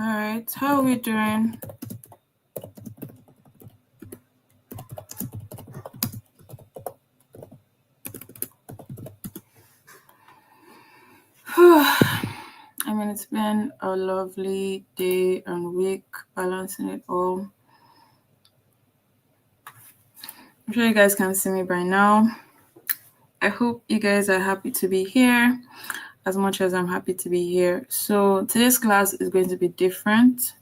All right, how are we doing? I mean, it's been a lovely day and week balancing it all. I'm sure you guys can see me by now. I hope you guys are happy to be here as much as I'm happy to be here. So today's class is going to be different.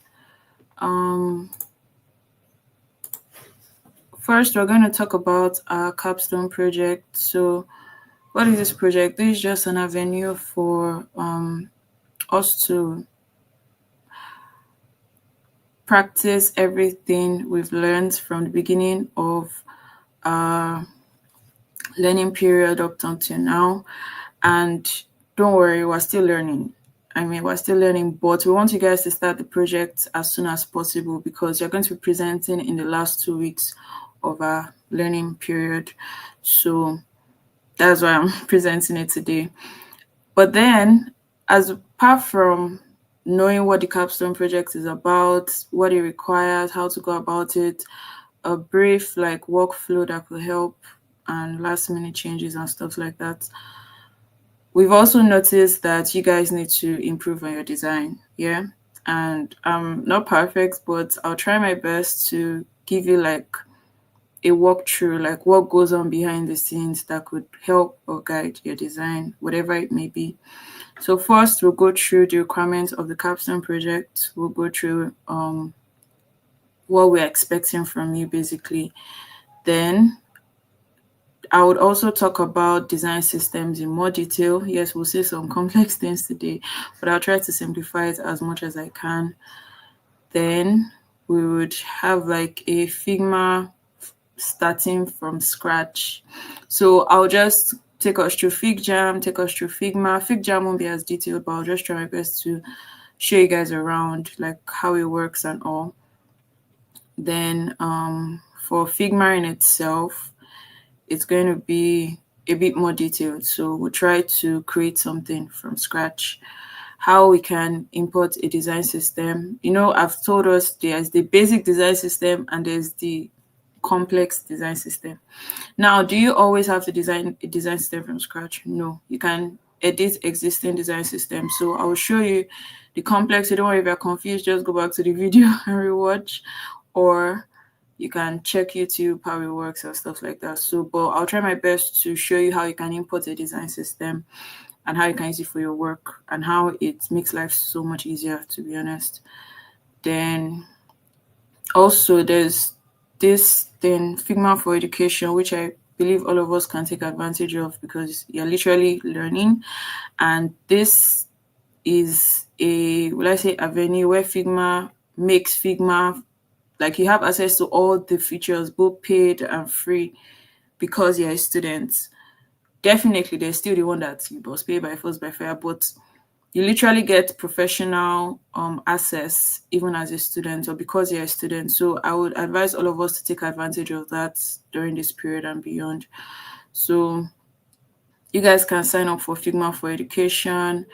First, we're going to talk about our capstone project. So what is this project? This is just an avenue for us to practice everything we've learned from the beginning of our learning period up until now. And don't worry, we're still learning. We're still learning, but we want you guys to start the project as soon as possible because you're going to be presenting in the last 2 weeks of our learning period. So that's why I'm presenting it today. But then, as apart from knowing what the capstone project is about, what it requires, how to go about it, a brief workflow that could help and last minute changes and stuff like that. We've also noticed that you guys need to improve on your design, yeah? And I'm not perfect, but I'll try my best to give you a walkthrough, like what goes on behind the scenes that could help or guide your design, whatever it may be. So first, we'll go through the requirements of the capstone project. We'll go through what we're expecting from you, basically. Then I would also talk about design systems in more detail. Yes, we'll say some complex things today, but I'll try to simplify it as much as I can. Then we would have a Figma starting from scratch. So I'll just take us through FigJam, take us through Figma. FigJam won't be as detailed, but I'll just try my best to show you guys around how it works and all. Then for Figma in itself, it's going to be a bit more detailed. So we'll try to create something from scratch. How we can import a design system. I've told us there's the basic design system and there's the complex design system. Now, do you always have to design a design system from scratch? No, you can edit existing design systems. So I will show you the complex. So don't worry if you're confused, just go back to the video and rewatch, or you can check YouTube how it works and stuff like that. So, but I'll try my best to show you how you can import a design system and how you can use it for your work and how it makes life so much easier, to be honest. Then also there's this thing, Figma for Education, which I believe all of us can take advantage of because you're literally learning. And this is avenue where Figma makes Figma, you have access to all the features, both paid and free, because you're a student. Definitely, there's still the one that you must pay by force by fire, but you literally get professional access even as a student or because you're a student. So I would advise all of us to take advantage of that during this period and beyond. So you guys can sign up for Figma for Education.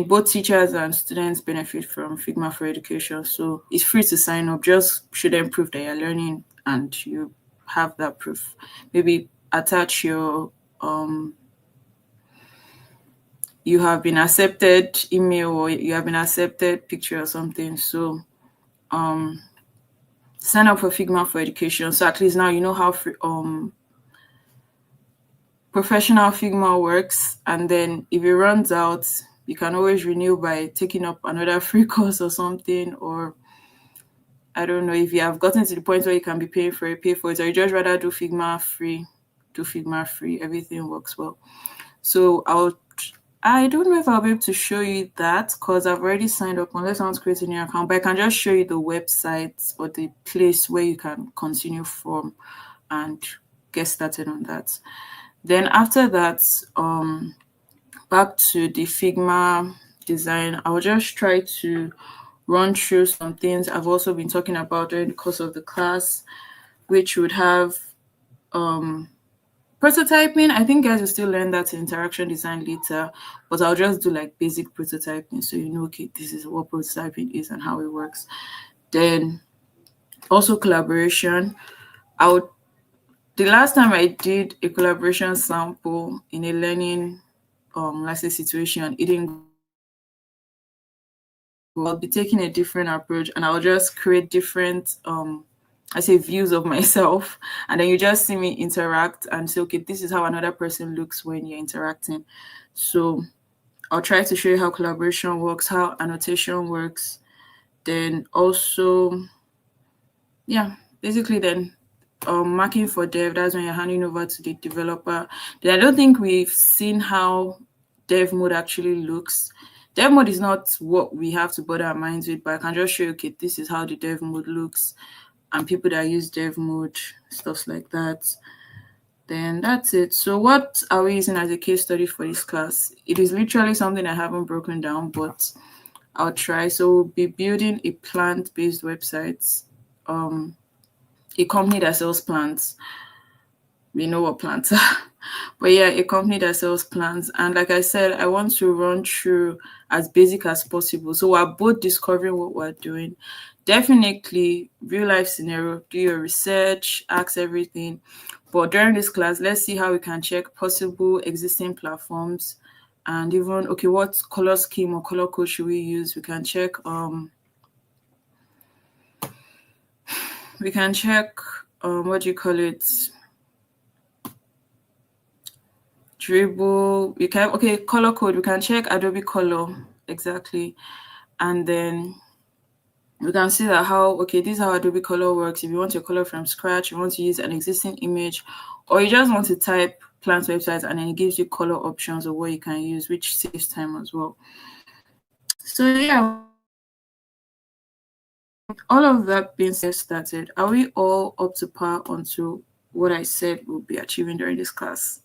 Both teachers and students benefit from Figma for Education. So it's free to sign up. Just shouldn't prove that you're learning and you have that proof. Maybe attach your you have been accepted email or you have been accepted picture or something. So sign up for Figma for Education. So at least now you know how professional Figma works. And then if it runs out, you can always renew by taking up another free course or something. Or I don't know, if you have gotten to the point where you can be paying for it, pay for it, or you just rather do Figma free, everything works well. So I don't know if I'll be able to show you that because I've already signed up unless I want to create a new account, but I can just show you the website or the place where you can continue from and get started on that. Then after that, back to the Figma design, I'll just try to run through some things I've also been talking about during the course of the class, which would have Prototyping, I think guys will still learn that in interaction design later, but I'll just do like basic prototyping so you know, okay, this is what prototyping is and how it works. Then also collaboration. I would The last time I did a collaboration sample in a learning let's say situation, it didn't go well. I'll be taking a different approach and I'll just create different I say views of myself, and then you just see me interact and say, okay, this is how another person looks when you're interacting. So I'll try to show you how collaboration works, how annotation works, then also, yeah, basically then marking for dev, that's when you're handing over to the developer. Then I don't think we've seen how dev mode actually looks. Dev mode is not what we have to bother our minds with, but I can just show you, okay, this is how the dev mode looks, and people that use dev mode, stuff like that. Then that's it. So what are we using as a case study for this class? It is literally something I haven't broken down, but I'll try. So we'll be building a plant-based website, a company that sells plants. We know what plants are. But yeah, a company that sells plants. And like I said, I want to run through as basic as possible. So we're both discovering what we're doing. Definitely real life scenario, do your research, ask everything. But during this class, let's see how we can check possible existing platforms, and even, okay, what color scheme or color code should we use? We can check what do you call it? Dribble. We can, okay, color code. We can check Adobe Color, exactly. And then we can see that how, okay, this is how Adobe Color works. If you want your color from scratch, you want to use an existing image, or you just want to type plant websites and then it gives you color options of what you can use, which saves time as well. So yeah, all of that being started, are we all up to par onto what I said we'll be achieving during this class?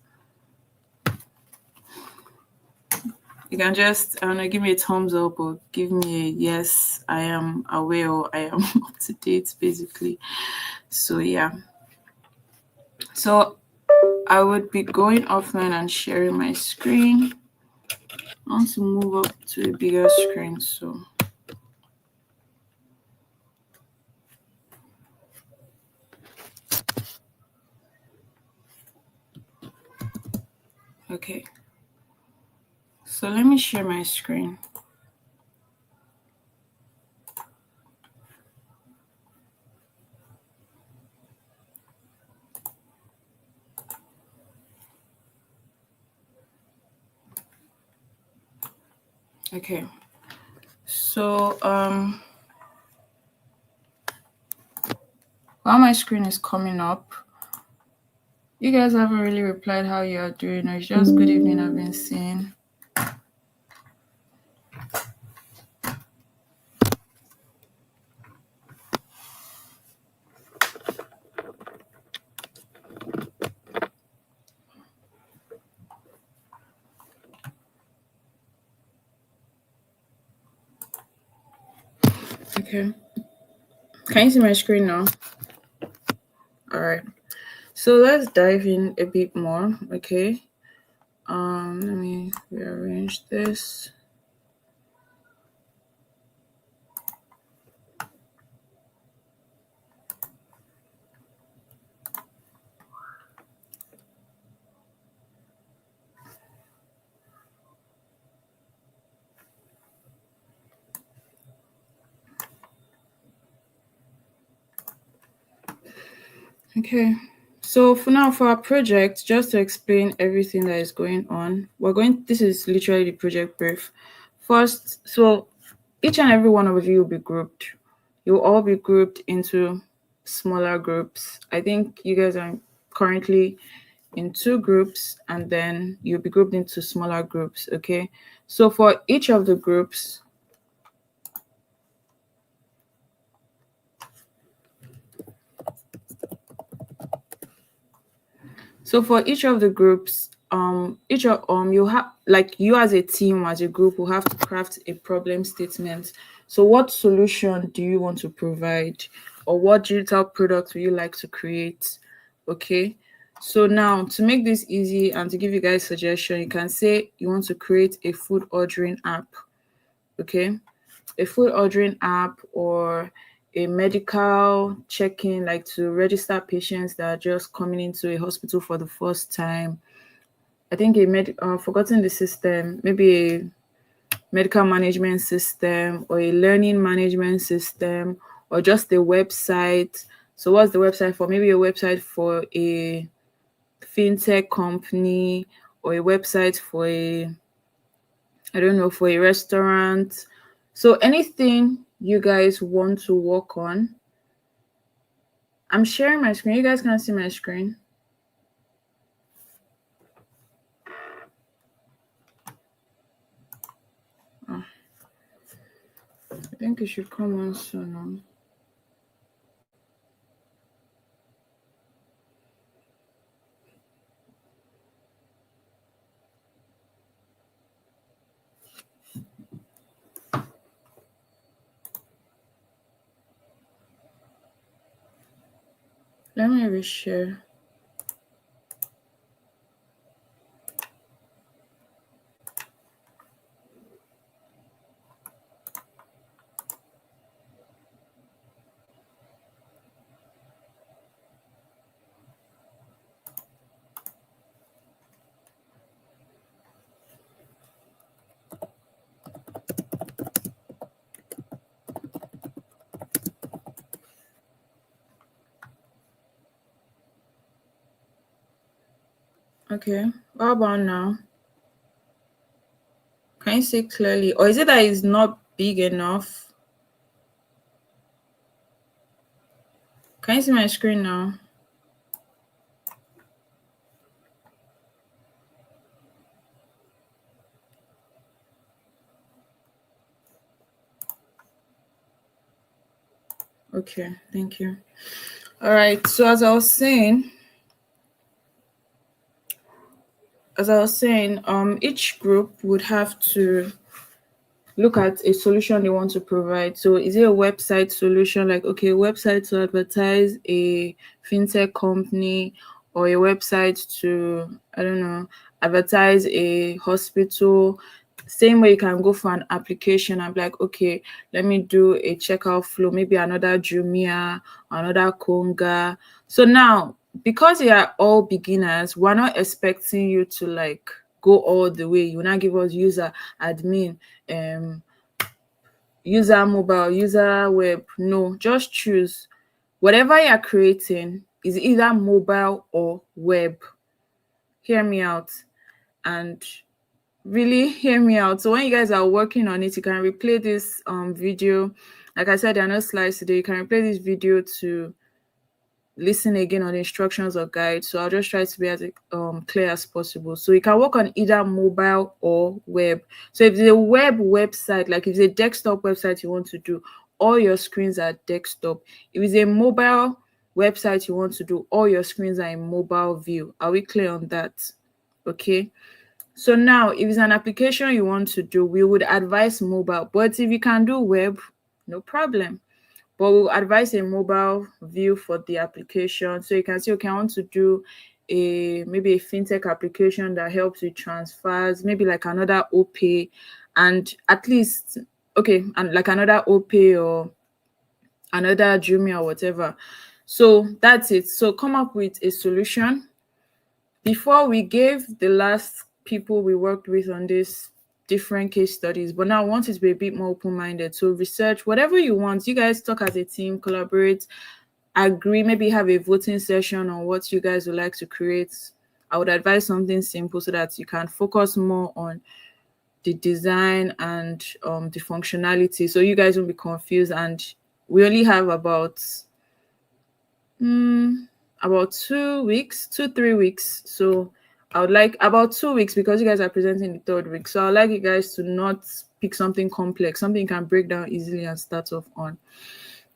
You can just, I don't know, give me a thumbs up or give me a yes, I am aware or I am up to date, basically. So yeah. So I would be going offline and sharing my screen. I want to move up to a bigger screen, so. Okay. So let me share my screen. Okay. So while my screen is coming up, you guys haven't really replied how you are doing, or it's just good evening I've been seeing. Okay. Can you see my screen now? All right. So let's dive in a bit more, okay? Let me rearrange this. Okay. So for now, for our project, just to explain everything that is going on, this is literally the project brief. First, so each and every one of you will be grouped. You'll all be grouped into smaller groups. I think you guys are currently in 2 groups, and then you'll be grouped into smaller groups, okay? So for each of the groups, you have, like, you as a team, as a group, will have to craft a problem statement. So what solution do you want to provide, or what digital product would you like to create? Okay, So now, to make this easy and to give you guys suggestion, you can say you want to create a food ordering app. Okay, a food ordering app or a medical check-in, like to register patients that are just coming into a hospital for the first time. I think forgotten the system, maybe a medical management system or a learning management system or just a website. So what's the website for? Maybe a website for a fintech company or a website for for a restaurant. So anything you guys want to work on. I'm sharing my screen. You guys can see my screen. Oh, I think it should come on soon. Let me reshare. Okay, what about now? Can you see clearly? Or is it that it's not big enough? Can you see my screen now? Okay, thank you. All right, so as I was saying, each group would have to look at a solution they want to provide. So is it a website solution, like okay, a website to advertise a fintech company, or a website to, I don't know, advertise a hospital? Same way you can go for an application and be like, okay, let me do a checkout flow, maybe another Jumia, another Konga. So now, because you are all beginners, we're not expecting you to like go all the way. You will not give us user admin, user mobile, user web. No, just choose whatever you're creating is either mobile or web. Hear me out and really hear me out. So when you guys are working on it, you can replay this video. Like I said, there are no slides today. You can replay this video to listen again on the instructions or guide. So I'll just try to be as clear as possible. So you can work on either mobile or web. So if it's a web website, like if it's a desktop website you want to do, all your screens are desktop. If it's a mobile website you want to do, all your screens are in mobile view. Are we clear on that? Okay. So now if it's an application you want to do, we would advise mobile. But if you can do web, no problem. But we'll advise a mobile view for the application. So you can see, okay, I want to do maybe a fintech application that helps with transfers, maybe like another OPay, and at least, okay, and like another OPay or another Jumia or whatever. So that's it. So come up with a solution. Before, we gave the last people we worked with on this different case studies, but now I want it to be a bit more open-minded. So research whatever you want. You guys talk as a team, collaborate, agree, maybe have a voting session on what you guys would like to create. I would advise something simple so that you can focus more on the design and the functionality, so you guys won't be confused. And we only have about 2 weeks, 3 weeks. So I would like about 2 weeks, because you guys are presenting the third week. So I'd like you guys to not pick something complex, something you can break down easily and start off on.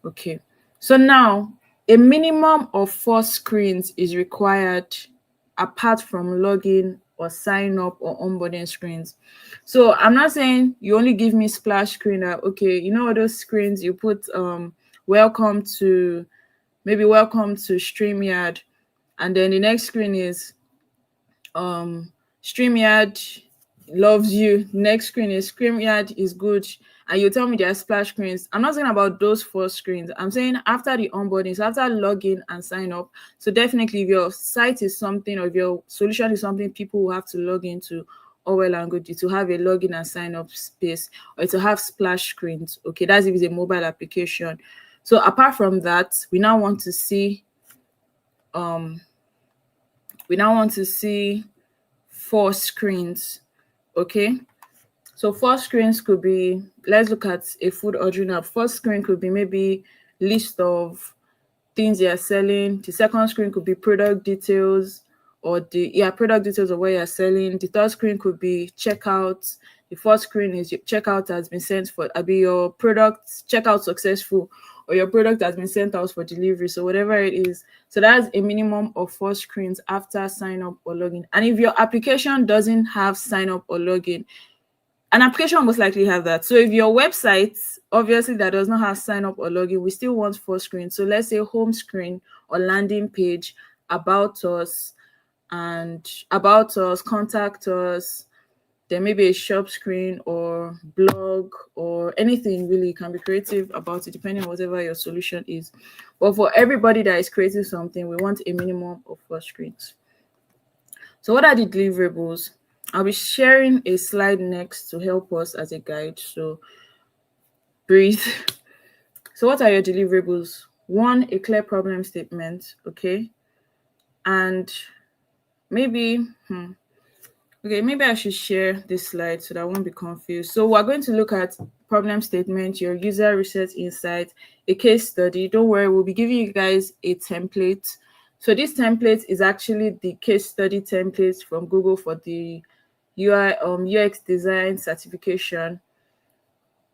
Okay. So now a minimum of 4 screens is required apart from login or sign up or onboarding screens. So I'm not saying you only give me splash screen that, okay, you know, all those screens you put welcome to StreamYard. And then the next screen is StreamYard loves you. Next screen is StreamYard is good. And you tell me there are splash screens. I'm not saying about those four screens. I'm saying after the onboarding, so after login and sign up. So definitely if your site is something or if your solution is something people will have to log into, all well and good, to have a login and sign up space or to have splash screens. Okay, that's if it's a mobile application. So apart from that, we now want to see four screens. Okay, so four screens could be, let's look at a food ordering app. First screen could be maybe list of things you're selling. The second screen could be product details or product details of what you're selling. The third screen could be checkout. The fourth screen is your checkout has been sent for, be your product checkout successful, or your product has been sent out for delivery. So whatever it is. So that's a minimum of four screens after sign up or login. And if your application doesn't have sign up or login, an application will most likely have that. So if your website, obviously that does not have sign up or login, we still want four screens. So let's say home screen or landing page, about us, contact us, there may be a shop screen or blog or anything really. You can be creative about it depending on whatever your solution is. But for everybody that is creating something, we want a minimum of four screens. So what are the deliverables? I'll be sharing a slide next to help us as a guide. So breathe. So what are your deliverables? One, a clear problem statement. Okay. And maybe, maybe I should share this slide so that I won't be confused. So we're going to look at problem statement, your user research insight, a case study. Don't worry, we'll be giving you guys a template. So this template is actually the case study template from Google for the UX design certification.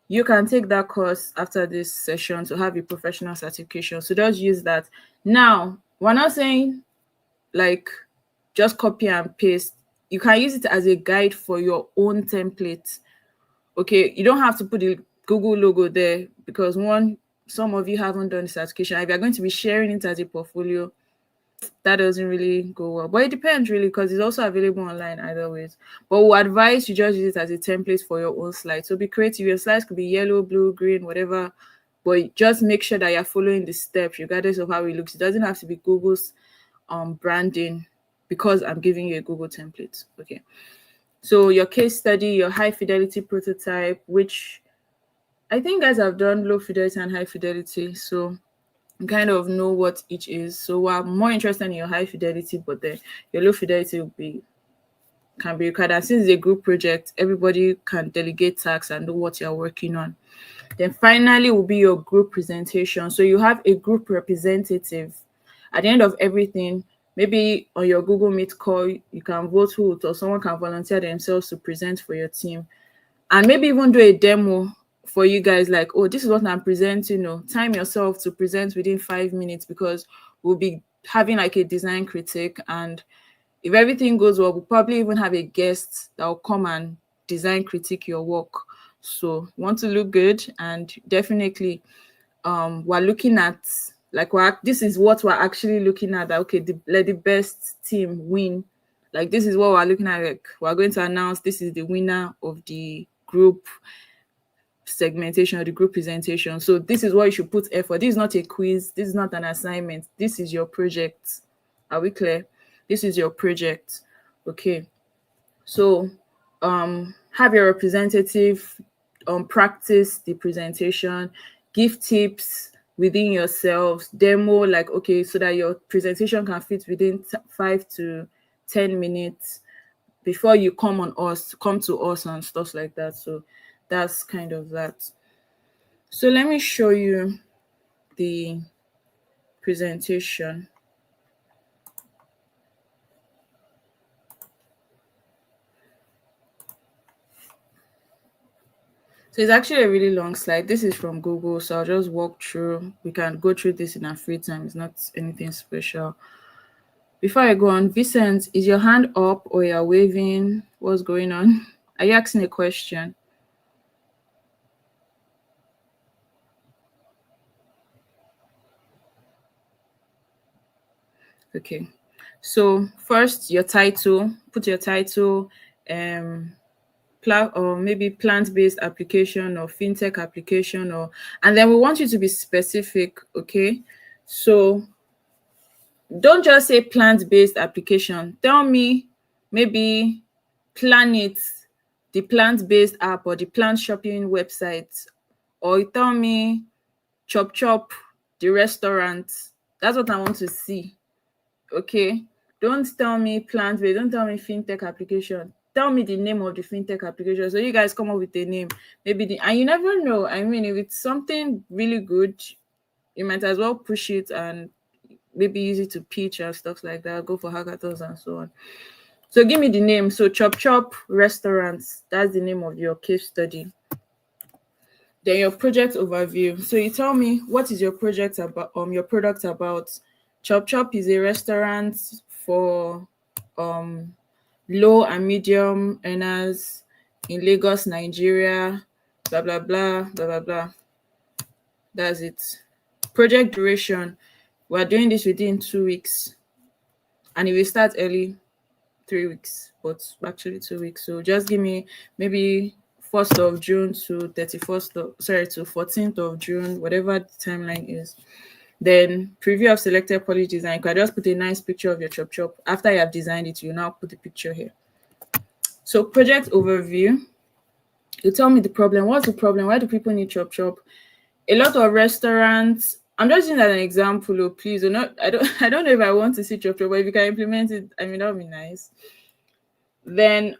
You can take that course after this session to have a professional certification. So just use that. Now, we're not saying like just copy and paste. You can use it as a guide for your own template. Okay, you don't have to put the Google logo there because some of you haven't done the certification. If you're going to be sharing it as a portfolio, that doesn't really go well. But it depends really, because it's also available online either ways. But we advise you just use it as a template for your own slide. So be creative. Your slides could be yellow, blue, green, whatever. But just make sure that you're following the steps regardless of how it looks. It doesn't have to be Google's branding because I'm giving you a Google template. Okay. So your case study, your high fidelity prototype, which I think guys have done low fidelity and high fidelity. So kind of know what each is. So we're more interested in your high fidelity, but then your low fidelity can be required. And since it's a group project, everybody can delegate tasks and know what you're working on. Then finally will be your group presentation. So you have a group representative at the end of everything. Maybe on your Google Meet call, you can vote who, or someone can volunteer themselves to present for your team, and maybe even do a demo for you guys, like, oh, this is what I'm presenting. Time yourself to present within 5 minutes, because we'll be having like a design critic, and if everything goes well, we'll probably even have a guest that will come and design critique your work. So you want to look good, and definitely we're looking at, like, this is what we're actually looking at, that okay, let the best team win. Like, this is what we're looking at. Like, we're going to announce this is the winner of the group segmentation or the group presentation. So this is what you should put effort. This is not a quiz. This is not an assignment. This is your project. Are we clear? This is your project. Okay. So have your representative practice the presentation, give tips within yourselves, demo, like, okay, so that your presentation can fit within 5 to 10 minutes before you come to us and stuff like that. So that's kind of that. So let me show you the presentation. So it's actually a really long slide. This is from Google, so I'll just walk through. We can go through this in our free time. It's not anything special. Before I go on, Vincent, is your hand up or you're waving? What's going on? Are you asking a question? Okay. So first, your title. Put your title, or maybe plant-based application or fintech application, or and then we want you to be specific. Okay, so don't just say plant-based application. Tell me maybe Planet, the plant-based app, or the plant shopping website, or tell me Chop Chop, the restaurant. That's what I want to see. Okay, don't tell me plant-based, don't tell me fintech application. Tell me the name of the fintech application. So you guys come up with a name. And you never know. I mean, if it's something really good, you might as well push it and maybe use it to pitch and stuff like that, go for hackathons and so on. So give me the name. So Chop Chop Restaurants, that's the name of your case study. Then your project overview. So you tell me, what is your project about, your product about. Chop Chop is a restaurant for low and medium earners in Lagos, Nigeria, blah blah blah blah blah blah. That's it. Project duration. We're doing this within 2 weeks. And if we start early, 3 weeks, but actually 2 weeks. So just give me maybe 1st of June to 14th of June, whatever the timeline is. Then preview of selected polish design. You can just put a nice picture of your Chop Chop. After you have designed it, you now put the picture here. So project overview. You tell me the problem. What's the problem? Why do people need Chop Chop? A lot of restaurants. I'm just using that as an example, please. Or not. I don't know if I want to see Chop Chop, but if you can implement it, I mean, that would be nice. Then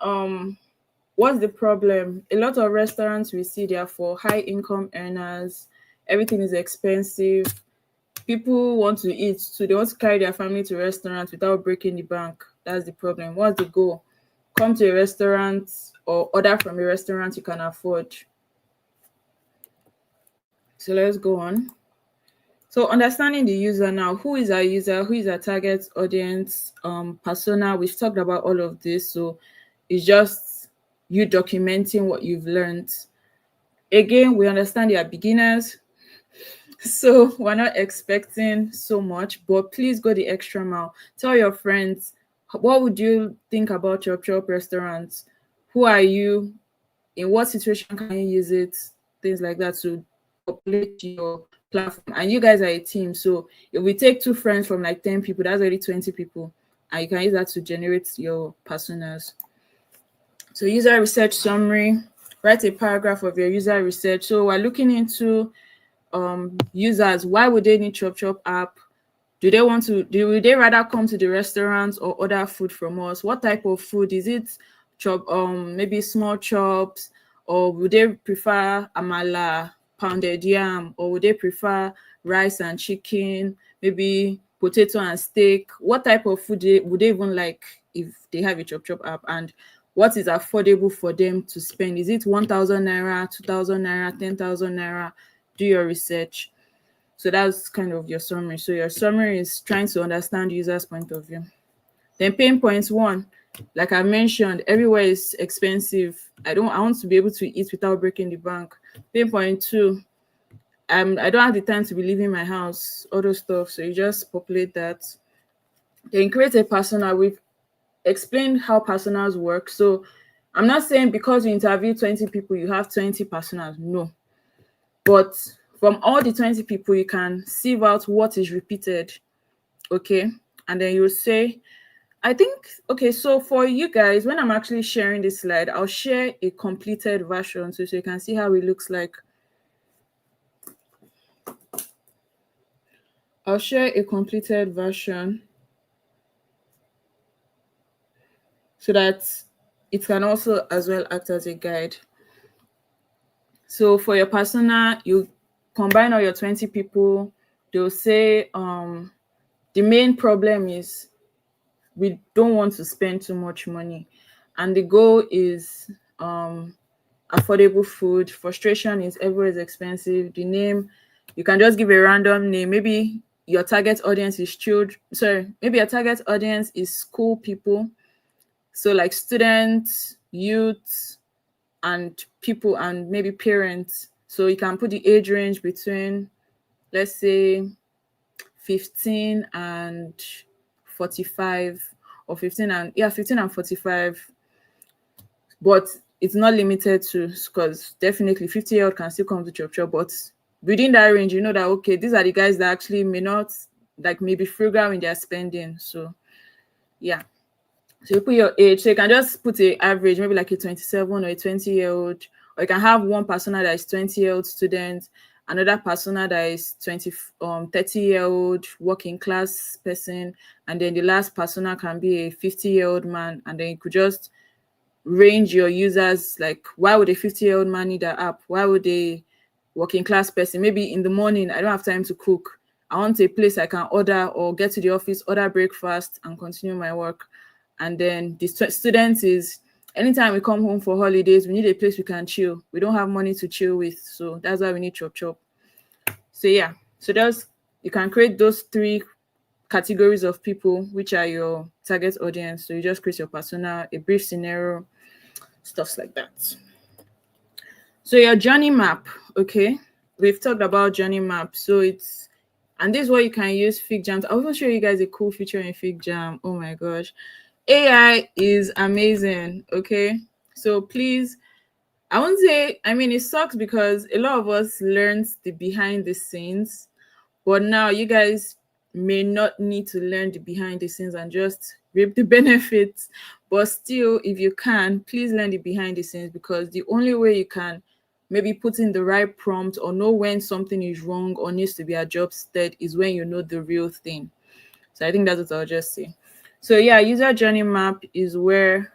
what's the problem? A lot of restaurants we see, they are for high income earners. Everything is expensive. People want to eat, so they want to carry their family to restaurants without breaking the bank. That's the problem. What's the goal? Come to a restaurant or order from a restaurant you can afford. So let's go on. So understanding the user now. Who is our user? Who is our target audience? Persona. We've talked about all of this. So it's just you documenting what you've learned. Again, we understand they are beginners. So we're not expecting so much, but please go the extra mile. Tell your friends, what would you think about Chop Chop restaurants? Who are you? In what situation can you use it? Things like that to populate your platform. And you guys are a team. So if we take 2 friends from like 10 people, that's already 20 people. And you can use that to generate your personas. So user research summary, write a paragraph of your user research. So we're looking into users. Why would they need Chop Chop app? Would they rather come to the restaurants or order food from us? What type of food is it? Maybe small chops, or would they prefer amala, pounded yam, or would they prefer rice and chicken, maybe potato and steak? What type of food would they even like if they have a Chop Chop app? And what is affordable for them to spend? Is it 1,000 naira, 2,000 naira, 10,000 naira? Do your research. So that's kind of your summary. So your summary is trying to understand the user's point of view. Then pain points 1, like I mentioned, everywhere is expensive. I want to be able to eat without breaking the bank. Pain point 2, I don't have the time to be leaving my house, all those stuff. So you just populate that. Then create a persona. We've explained how personas work. So I'm not saying because you interview 20 people, you have 20 personas. No. But from all the 20 people, you can sieve out what is repeated. Okay. And then you'll say, okay, so for you guys, when I'm actually sharing this slide, I'll share a completed version so you can see how it looks like. I'll share a completed version so that it can also as well act as a guide. So for your persona, you combine all your 20 people. They'll say the main problem is we don't want to spend too much money, and the goal is affordable food. Frustration is everywhere is expensive. The name, you can just give a random name. Maybe your target audience is maybe your target audience is school people, so like students, youth, and people, and maybe parents. So you can put the age range between, let's say, 15 and 45 or 15 and 45, but it's not limited to, because definitely 50-year-old can still come to chop chop, but within that range, you know that okay, these are the guys that actually may not, like, maybe frugal in their spending. So yeah, so you put your age, so you can just put a average, maybe like a 27 or a 20-year-old, or you can have one persona that is 20-year-old student, another persona that is 30-year-old working class person, and then the last persona can be a 50-year-old man. And then you could just range your users, like why would a 50-year-old man need an app? Why would a working class person, maybe in the morning, I don't have time to cook, I want a place I can order or get to the office, order breakfast and continue my work. And then the students is, anytime we come home for holidays, we need a place we can chill. We don't have money to chill with, so that's why we need chop chop. So yeah, so there's, you can create those 3 categories of people, which are your target audience. So you just create your persona, a brief scenario, stuff like that. So your journey map, okay, we've talked about journey map. So it's, and this is what you can use FigJam. I will show you guys a cool feature in FigJam. Oh my gosh, AI is amazing. Okay, so please, I won't say, I mean, it sucks because a lot of us learned the behind the scenes, but now you guys may not need to learn the behind the scenes and just reap the benefits. But still, if you can, please learn the behind the scenes, because the only way you can maybe put in the right prompt or know when something is wrong or needs to be adjusted is when you know the real thing. So I think that's what I'll just say. So yeah, user journey map is where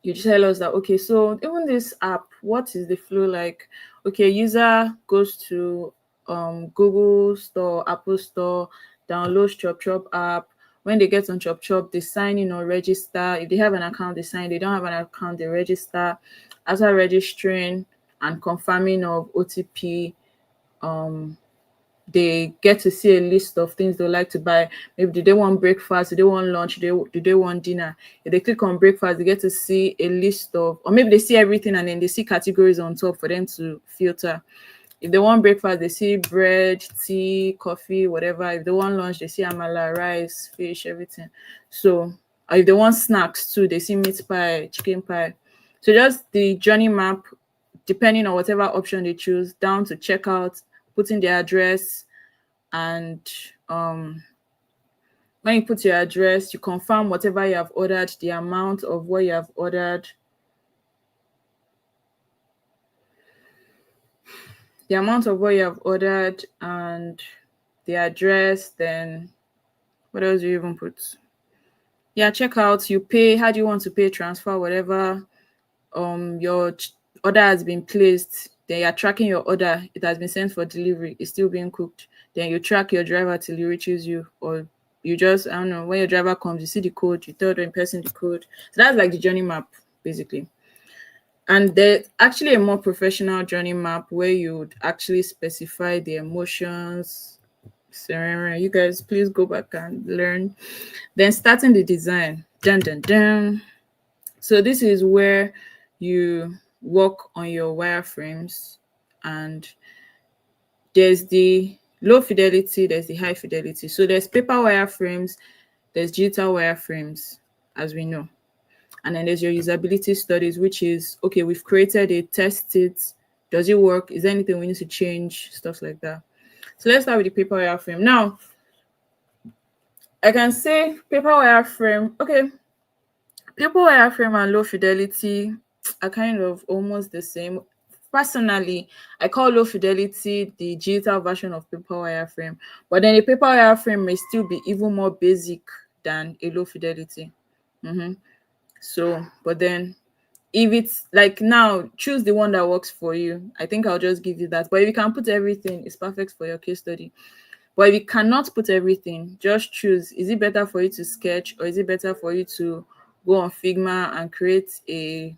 you tell us that, okay, so even this app, what is the flow like? Okay, user goes to Google Store, Apple Store, downloads Chop Chop app. When they get on Chop Chop, they sign in or register. If they have an account, they sign. They don't have an account, they register. After registering and confirming of OTP, they get to see a list of things they like to buy. Maybe do they want breakfast, do they want lunch, do they want dinner? If they click on breakfast, they get to see a list of, or maybe they see everything and then they see categories on top for them to filter. If they want breakfast, they see bread, tea, coffee, whatever. If they want lunch, they see amala, rice, fish, everything. So if they want snacks too, they see meat pie, chicken pie. So just the journey map, depending on whatever option they choose, down to checkout, put in their address, and when you put your address, you confirm whatever you have ordered, the amount of what you have ordered, and the address. Then what else do you even put? Yeah, checkout, you pay. How do you want to pay? Transfer, whatever. Your order has been placed, then you're tracking your order, it has been sent for delivery, it's still being cooked. Then you track your driver till he reaches you, or you just, I don't know, when your driver comes, you see the code, you tell the person the code. So that's like the journey map, basically. And there's actually a more professional journey map where you would actually specify the emotions. You guys, please go back and learn. Then starting the design. Dun, dun, dun. So this is where you work on your wireframes, and there's the low fidelity, there's the high fidelity. So there's paper wireframes, there's digital wireframes, as we know. And then there's your usability studies, which is, okay, we've created it, test it, does it work? Is there anything we need to change? Stuff like that. So let's start with the paper wireframe. Now, I can say paper wireframe, okay, paper wireframe and low fidelity are kind of almost the same. Personally, I call low fidelity the digital version of paper wireframe, but then a paper wireframe may still be even more basic than a low fidelity. So, but then if it's like, now choose the one that works for you. I think I'll just give you that. But if you can put everything, it's perfect for your case study. But if you cannot put everything, just choose. Is it better for you to sketch, or is it better for you to go on Figma and create a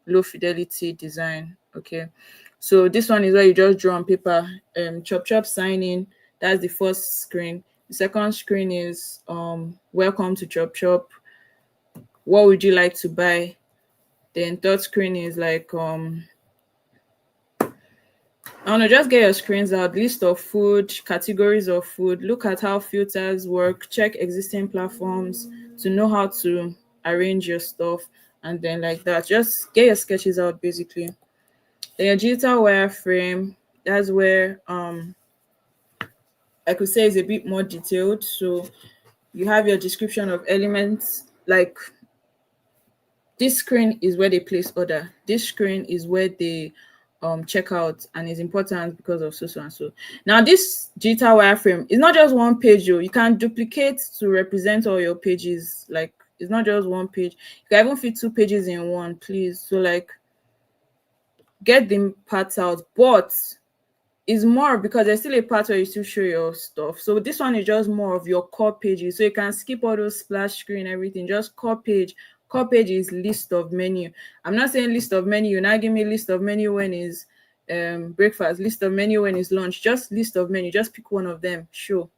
low fidelity design? Okay, so this one is where you just draw on paper. Chop chop sign in, that's the first screen. The second screen is welcome to Chop Chop, what would you like to buy? Then third screen is like I want to just get your screens out, list of food, categories of food, look at how filters work, check existing platforms to know how to arrange your stuff, and then like that, just get your sketches out basically. Then your digital wireframe, that's where I could say is a bit more detailed. So you have your description of elements, like this screen is where they place order. This screen is where they check out, and is important because of so and so. Now this digital wireframe is not just one page. You can duplicate to represent all your pages. Like it's not just one page. You can even fit 2 pages in one, please. So like get the parts out, but is more because there's still a part where you still show your stuff. So this one is just more of your core pages. So you can skip all those splash screen, everything, just core page. Core page is list of menu. I'm not saying list of menu. You now give me list of menu when is breakfast, list of menu when is lunch, just list of menu. Just pick one of them, show.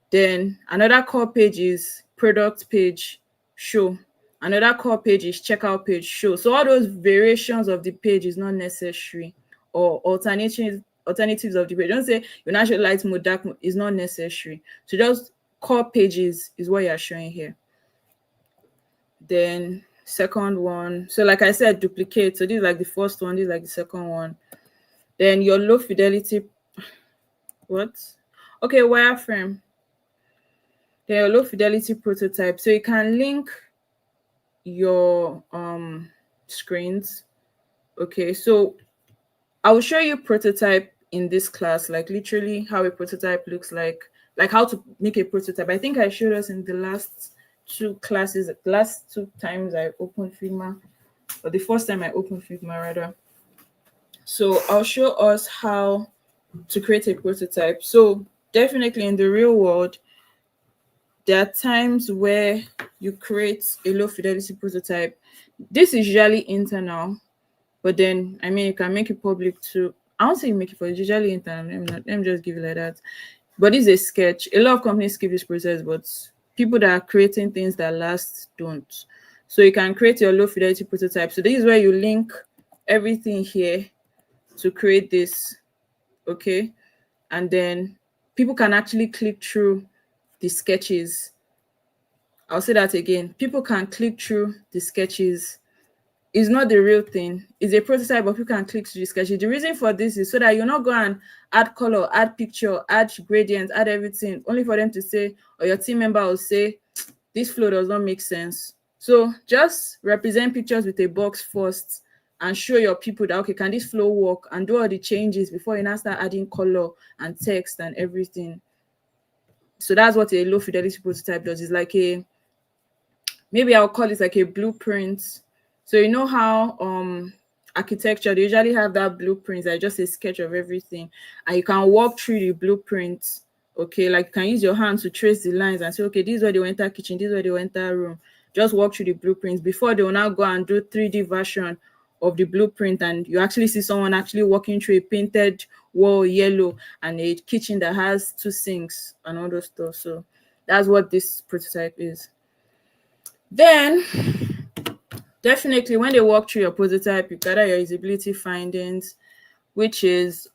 Then another core page is product page, show. Another core page is checkout page, show. So all those variations of the page is not necessary, or alternatives of the page. Don't say you now show light mode, dark mode, is not necessary. So just core pages is what you're showing here. Then second one, so like I said, duplicate. So this is like the first one, this is like the second one. Then your low fidelity, okay, wireframe. Then your low fidelity prototype. So you can link your screens. Okay, so I will show you prototype in this class, like literally how a prototype looks like how to make a prototype. I think I showed us in the last 2 classes, the last 2 times I opened Figma, or the first time I opened Figma rather. So I'll show us how to create a prototype. So definitely in the real world, there are times where you create a low fidelity prototype. This is usually internal, but then I mean you can make it public too. I won't say you make it for usually internal. Let me just give it like that. But this is a sketch. A lot of companies skip this process, but people that are creating things that last don't. So you can create your low fidelity prototype. So this is where you link everything here to create this. Okay. And then people can actually click through the sketches. I'll say that again. People can click through the sketches. It's not the real thing. It's a prototype, but people can click through the sketches. The reason for this is so that you're not going and add color, add picture, add gradient, add everything, only for them to say, or your team member will say, this flow does not make sense. So just represent pictures with a box first and show your people that, okay, can this flow work, and do all the changes before you now start adding color and text and everything. So that's what a low fidelity prototype does. It's like maybe I'll call it like a blueprint. So you know how architecture, they usually have that blueprint, like just a sketch of everything, and you can walk through the blueprint. Okay, like you can use your hand to trace the lines and say, okay, this is where they will enter kitchen, this is where they will enter room. Just walk through the blueprints before they will now go and do 3D version of the blueprint, and you actually see someone actually walking through a painted wall yellow and a kitchen that has 2 sinks and all those stuff. So that's what this prototype is. Then definitely when they walk through your prototype, you gather your usability findings, which is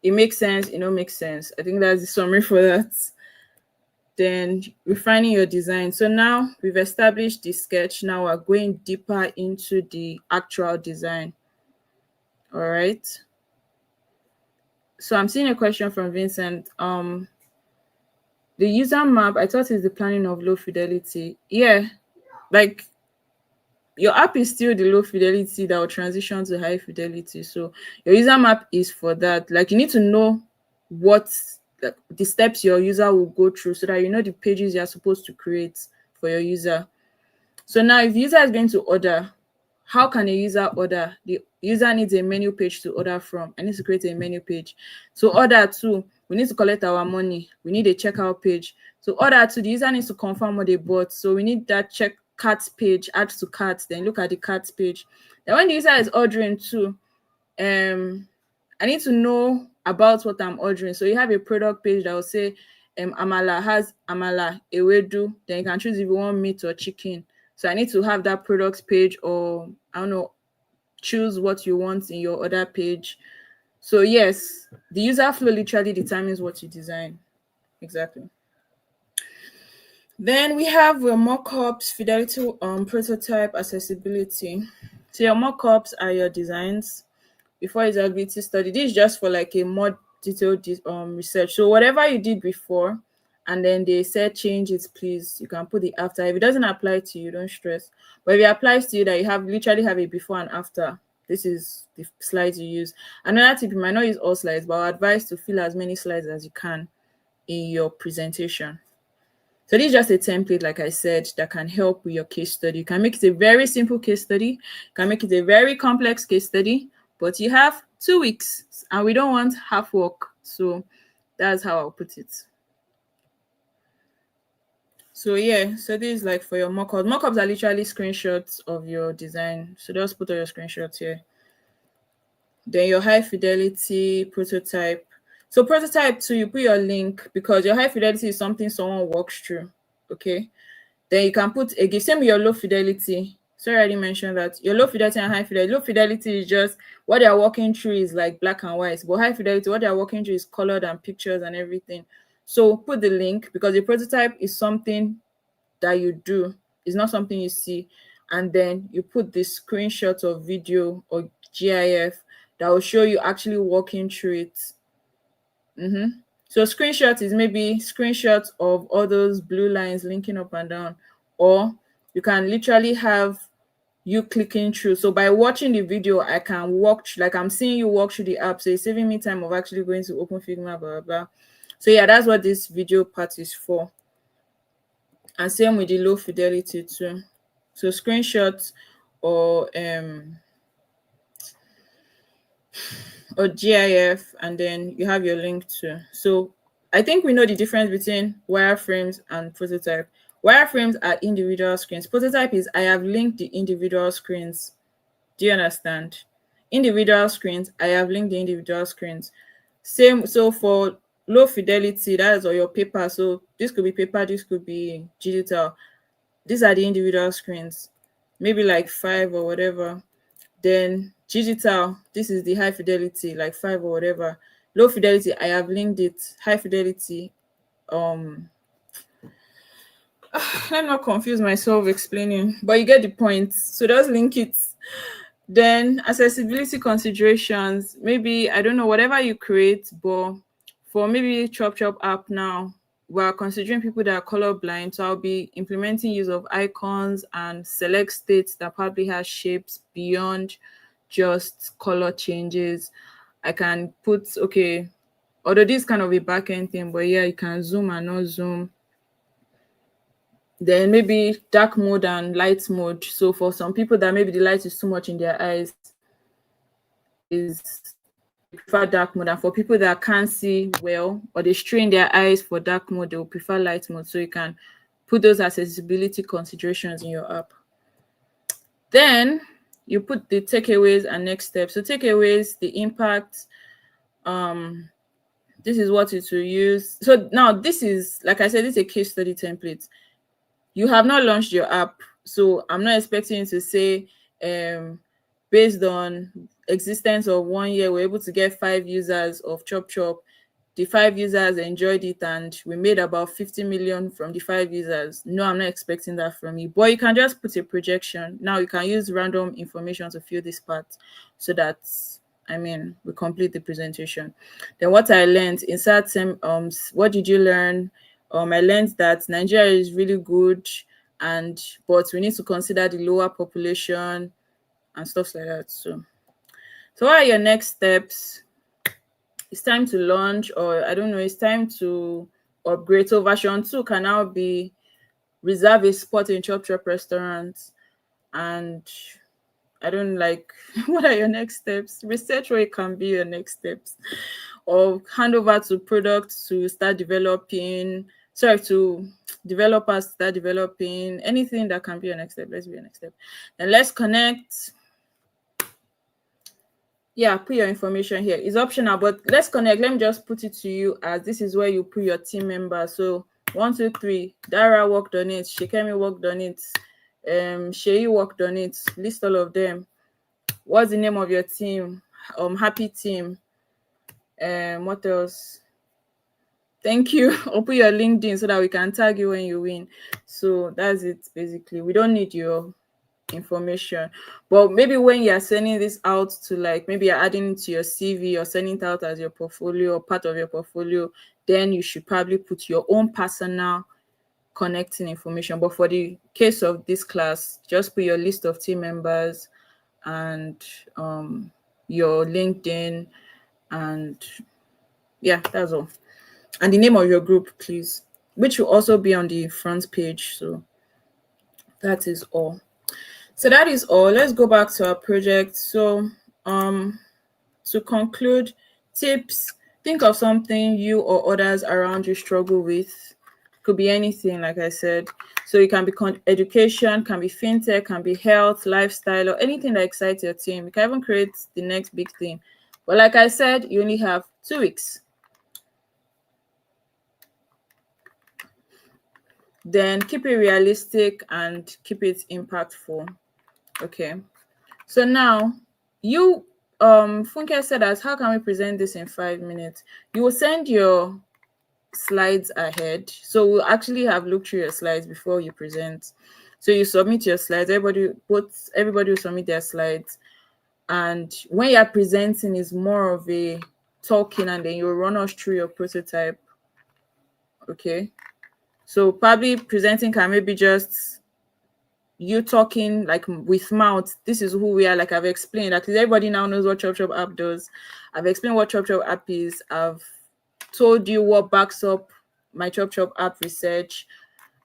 it makes sense, it don't make sense. I think that's the summary for that. Then refining your design. So now we've established the sketch. Now we're going deeper into the actual design. All right. So I'm seeing a question from Vincent. The user map, I thought is the planning of low fidelity. Yeah, like your app is still the low fidelity that will transition to high fidelity. So your user map is for that. Like you need to know what the steps your user will go through so that you know the pages you're supposed to create for your user. So now if the user is going to order, how can a user order? The user needs a menu page to order from. I need to create a menu page. So order to, we need to collect our money. We need a checkout page. So order to, the user needs to confirm what they bought. So we need that check cart page, add to cart, then look at the cart page. Then when the user is ordering too, I need to know about what I'm ordering. So you have a product page that will say amala has amala, ewedu. Then you can choose if you want meat or chicken. So I need to have that product page, or I don't know, choose what you want in your other page. So yes, the user flow literally determines what you design. Exactly. Then we have your mockups, fidelity, prototype, accessibility. So your mockups are your designs before usability study. This is just for like a more detailed research. So whatever you did before, and then they said change it, please, you can put the after. If it doesn't apply to you, don't stress. But if it applies to you, that you have literally have a before and after, this is the slides you use. Another tip, you might not use all slides, but I advise to fill as many slides as you can in your presentation. So this is just a template, like I said, that can help with your case study. You can make it a very simple case study. You can make it a very complex case study, but you have 2 weeks and we don't want half work. So that's how I'll put it. So yeah, so this is like for your mockups. Mockups are literally screenshots of your design. So just put all your screenshots here. Then your high fidelity prototype. So prototype too, you put your link because your high fidelity is something someone walks through. Okay. Then you can put a GIF. Same with your low fidelity. Sorry, I didn't mention that. Your low fidelity and high fidelity. Low fidelity is just what they are walking through is like black and white. But high fidelity, what they are walking through is colored and pictures and everything. So put the link because the prototype is something that you do. It's not something you see. And then you put the screenshot of video or GIF that will show you actually walking through it. So screenshot is maybe screenshots of all those blue lines linking up and down, or you can literally have you clicking through. So by watching the video, I can walk through, like I'm seeing you walk through the app. So it's saving me time of actually going to open Figma, blah, blah, blah. So yeah, that's what this video part is for. And same with the low fidelity too. So screenshots or GIF, and then you have your link too. So I think we know the difference between wireframes and prototype. Wireframes are individual screens. Prototype is I have linked the individual screens. Do you understand? Individual screens, I have linked the individual screens. Same, so for low fidelity, that is all your paper. So this could be paper, this could be digital. These are the individual screens, maybe like 5 or whatever. Then digital, this is the high fidelity, like 5 or whatever. Low fidelity, I have linked it. High fidelity, let me not confuse myself explaining, but you get the point. So just link it. Then accessibility considerations, maybe, I don't know, whatever you create, but for maybe Chop Chop app now, we're considering people that are colorblind. So I'll be implementing use of icons and select states that probably has shapes beyond just color changes. I can put, okay, although this is kind of a back-end thing, but yeah, you can zoom and not zoom. Then maybe dark mode and light mode. So for some people that maybe the light is too much in their eyes, they prefer dark mode. And for people that can't see well or they strain their eyes for dark mode, they will prefer light mode. So you can put those accessibility considerations in your app. Then you put the takeaways and next steps. So takeaways, the impact, this is what it will use. So now this is, like I said, this is a case study template. You have not launched your app, so I'm not expecting you to say, based on existence of 1 year, we're able to get 5 users of Chop Chop. The 5 users enjoyed it and we made about 50 million from the 5 users. No, I'm not expecting that from you, but you can just put a projection. Now you can use random information to fill this part so that, we complete the presentation. Then what I learned, insert some, what did you learn? I learned that Nigeria is really good, but we need to consider the lower population and stuff like that. So what are your next steps? It's time to launch, or I don't know, it's time to upgrade. So version 2 can now be reserve a spot in Chop Chop restaurants. And I don't like, what are your next steps? Research where it can be your next steps. Or hand over to products to start developing, to developers to start developing, anything that can be your next step. Let's be your next step. And let's connect. Yeah, put your information here. It's optional, but let's connect. Let me just put it to you as this is where you put your team members. So 1, 2, 3, Dara worked on it, Shikemi worked on it, Sheyi worked on it, list all of them. What's the name of your team? Happy team. What else? Thank you. Open your LinkedIn so that we can tag you when you win. So that's it basically. We don't need your information, but maybe when you're sending this out to, like, maybe you're adding it to your CV or sending it out as your portfolio or part of your portfolio, then you should probably put your own personal connecting information. But for the case of this class, just put your list of team members and your LinkedIn, and yeah, that's all. And the name of your group, please, which will also be on the front page. So that is all. So that is all. Let's go back to our project. So to conclude, tips: think of something you or others around you struggle with. Could be anything, like I said. So it can be education, can be fintech, can be health, lifestyle, or anything that excites your team. You can even create the next big thing. But like I said, you only have 2 weeks. Then keep it realistic and keep it impactful. Okay. So now you Funke said that, how can we present this in 5 minutes? You will send your slides ahead. So we'll actually have looked through your slides before you present. So you submit your slides, everybody will submit their slides. And when you're presenting, is more of a talking, and then you'll run us through your prototype. Okay. So probably presenting can maybe just you talking like with mouth. This is who we are, like I've explained. At least everybody now knows what Chop Chop app does. I've explained what Chop Chop app is. I've told you what backs up my Chop Chop app research.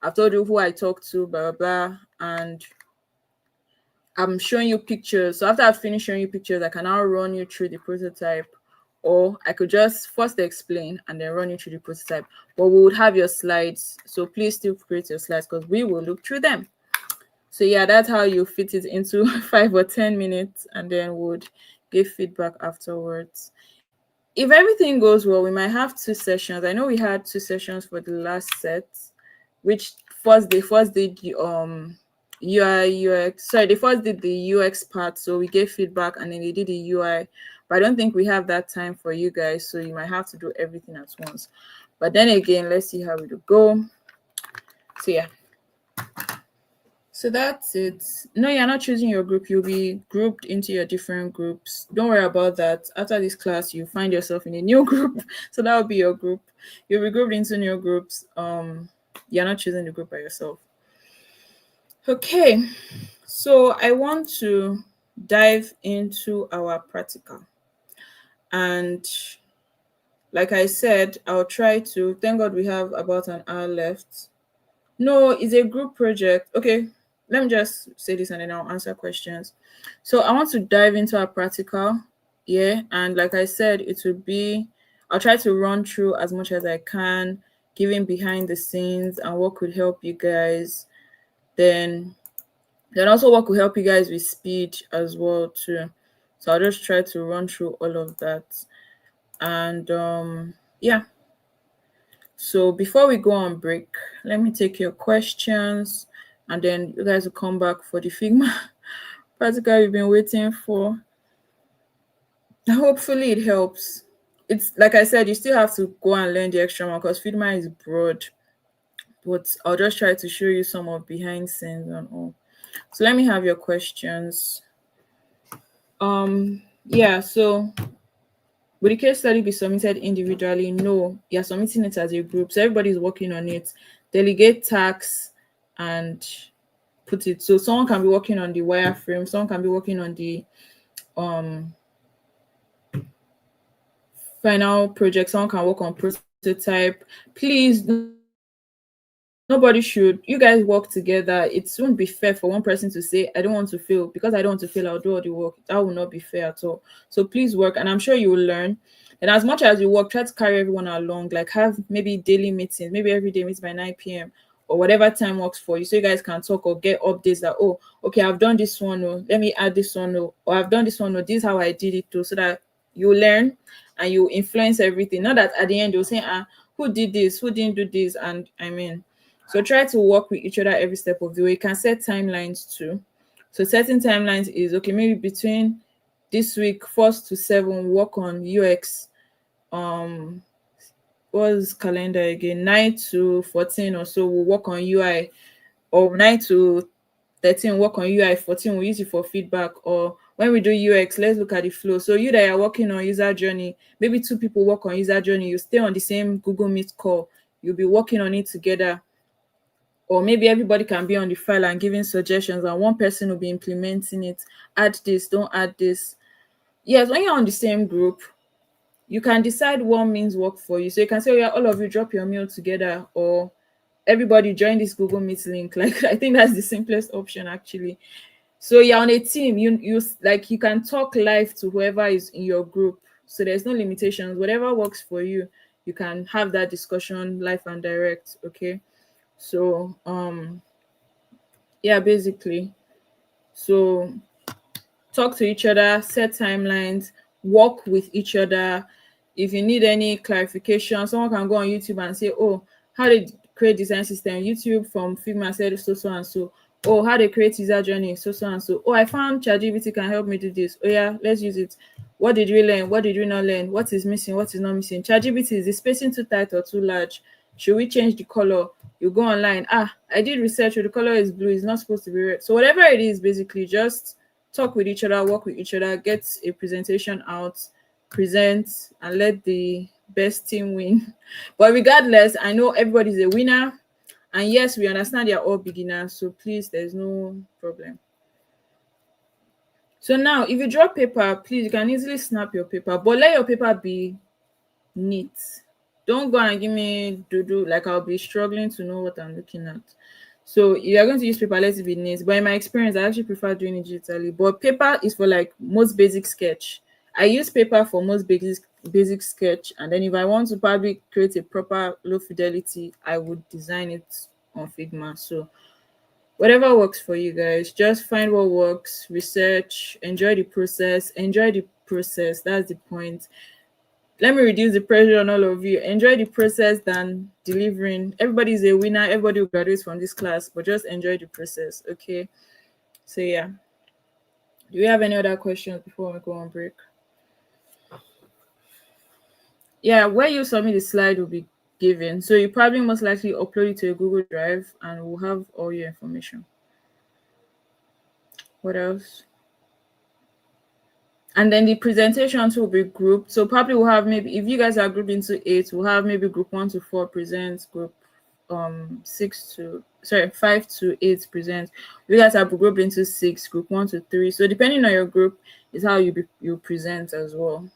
I've told you who I talked to, blah, blah, blah. And I'm showing you pictures. So after I've finished showing you pictures, I can now run you through the prototype. Or I could just first explain and then run you through the prototype. But we would have your slides. So please still create your slides because we will look through them. So yeah, that's how you fit it into 5 or 10 minutes, and then would give feedback afterwards. If everything goes well, we might have 2 sessions. I know we had 2 sessions for the last set, which first did the UI UX. Sorry, they first did the UX part, so we gave feedback, and then they did the UI. But I don't think we have that time for you guys, so you might have to do everything at once. But then again, let's see how it will go. So yeah. So that's it. No, you're not choosing your group. You'll be grouped into your different groups. Don't worry about that. After this class, you find yourself in a new group. So that will be your group. You'll be grouped into new groups. You're not choosing the group by yourself. Okay. So I want to dive into our practical. And like I said, I'll try to, thank God we have about an hour left. No, it's a group project. Okay, let me just say this and then I'll answer questions. So I want to dive into our practical. Yeah, and like I said, I'll try to run through as much as I can, giving behind the scenes and what could help you guys. Then also what could help you guys with speed as well too. So I'll just try to run through all of that. And yeah. So before we go on break, let me take your questions, and then you guys will come back for the Figma practical you've been waiting for. Hopefully it helps. It's like I said, you still have to go and learn the extra one because Figma is broad, but I'll just try to show you some of behind scenes and all. So let me have your questions. Yeah, so will the case study be submitted individually? No, you're submitting it as a group. So everybody's working on it. Delegate tasks and put it. So someone can be working on the wireframe, someone can be working on the final project, someone can work on prototype. Please, nobody should. You guys work together. It won't be fair for one person to say, I don't want to fail. Because I don't want to fail, I'll do all the work. That will not be fair at all. So please work, and I'm sure you will learn. And as much as you work, try to carry everyone along. Like have maybe daily meetings, maybe every day meets by 9 p.m. or whatever time works for you, so you guys can talk or get updates that, oh, okay, I've done this one, oh, let me add this one, oh, or I've done this one, oh, this is how I did it too, so that you learn and you influence everything. Not that at the end you'll say, who did this, who didn't do this, and I mean, so try to work with each other every step of the way. You can set timelines too. So setting timelines is okay, maybe between this week 1st to 7 work on UX. What's calendar again? 9 to 14 or so we'll work on UI, or 9 to 13 work on UI. 14 we'll use it for feedback. Or when we do UX, let's look at the flow. So you that are working on user journey, maybe 2 people work on user journey, you stay on the same Google Meet call, you'll be working on it together. Or maybe everybody can be on the file and giving suggestions, and one person will be implementing it. Add this, don't add this. Yes, when you're on the same group, you can decide what means work for you. So you can say, oh yeah, all of you drop your mail together, or everybody join this Google Meet link. Like, I think that's the simplest option actually. So you're on a team, you like, you can talk live to whoever is in your group. So there's no limitations. Whatever works for you, you can have that discussion live and direct. Okay. So yeah, basically. So talk to each other, set timelines, work with each other. If you need any clarification, someone can go on YouTube and say, oh, how they create design system? YouTube from Figma said so and so. Oh, how they create user journey, so and so. Oh, I found ChatGPT can help me do this. Oh yeah, let's use it. What did we learn? What did we not learn? What is missing? What is not missing? ChatGPT, is the spacing too tight or too large? Should we change the color? You go online. I did research. The color is blue. It's not supposed to be red. So whatever it is, basically, just talk with each other, work with each other, get a presentation out, present, and let the best team win. But regardless, I know everybody's a winner. And yes, we understand they're all beginners. So please, there's no problem. So now, if you draw paper, please, you can easily snap your paper, but let your paper be neat. Don't go and give me do like I'll be struggling to know what I'm looking at. So if you're going to use paper, let it be neat. But in my experience, I actually prefer doing it digitally. But paper is for like most basic sketch. I use paper for most basic sketch, and then if I want to probably create a proper low fidelity, I would design it on Figma. So whatever works for you guys, just find what works, research, enjoy the process. Enjoy the process. That's the point. Let me reduce the pressure on all of you. Enjoy the process than delivering. Everybody's a winner. Everybody will graduate from this class, but just enjoy the process. Okay. So yeah. Do we have any other questions before we go on break? Yeah, where you submit the slide will be given. So you probably most likely upload it to a Google Drive and we'll have all your information. What else? And then the presentations will be grouped. So probably we'll have, maybe if you guys are grouped into 8, we'll have maybe group 1 to 4 presents, group 5 to 8 presents. You guys are grouped into 6, group 1 to 3. So depending on your group is how you present as well.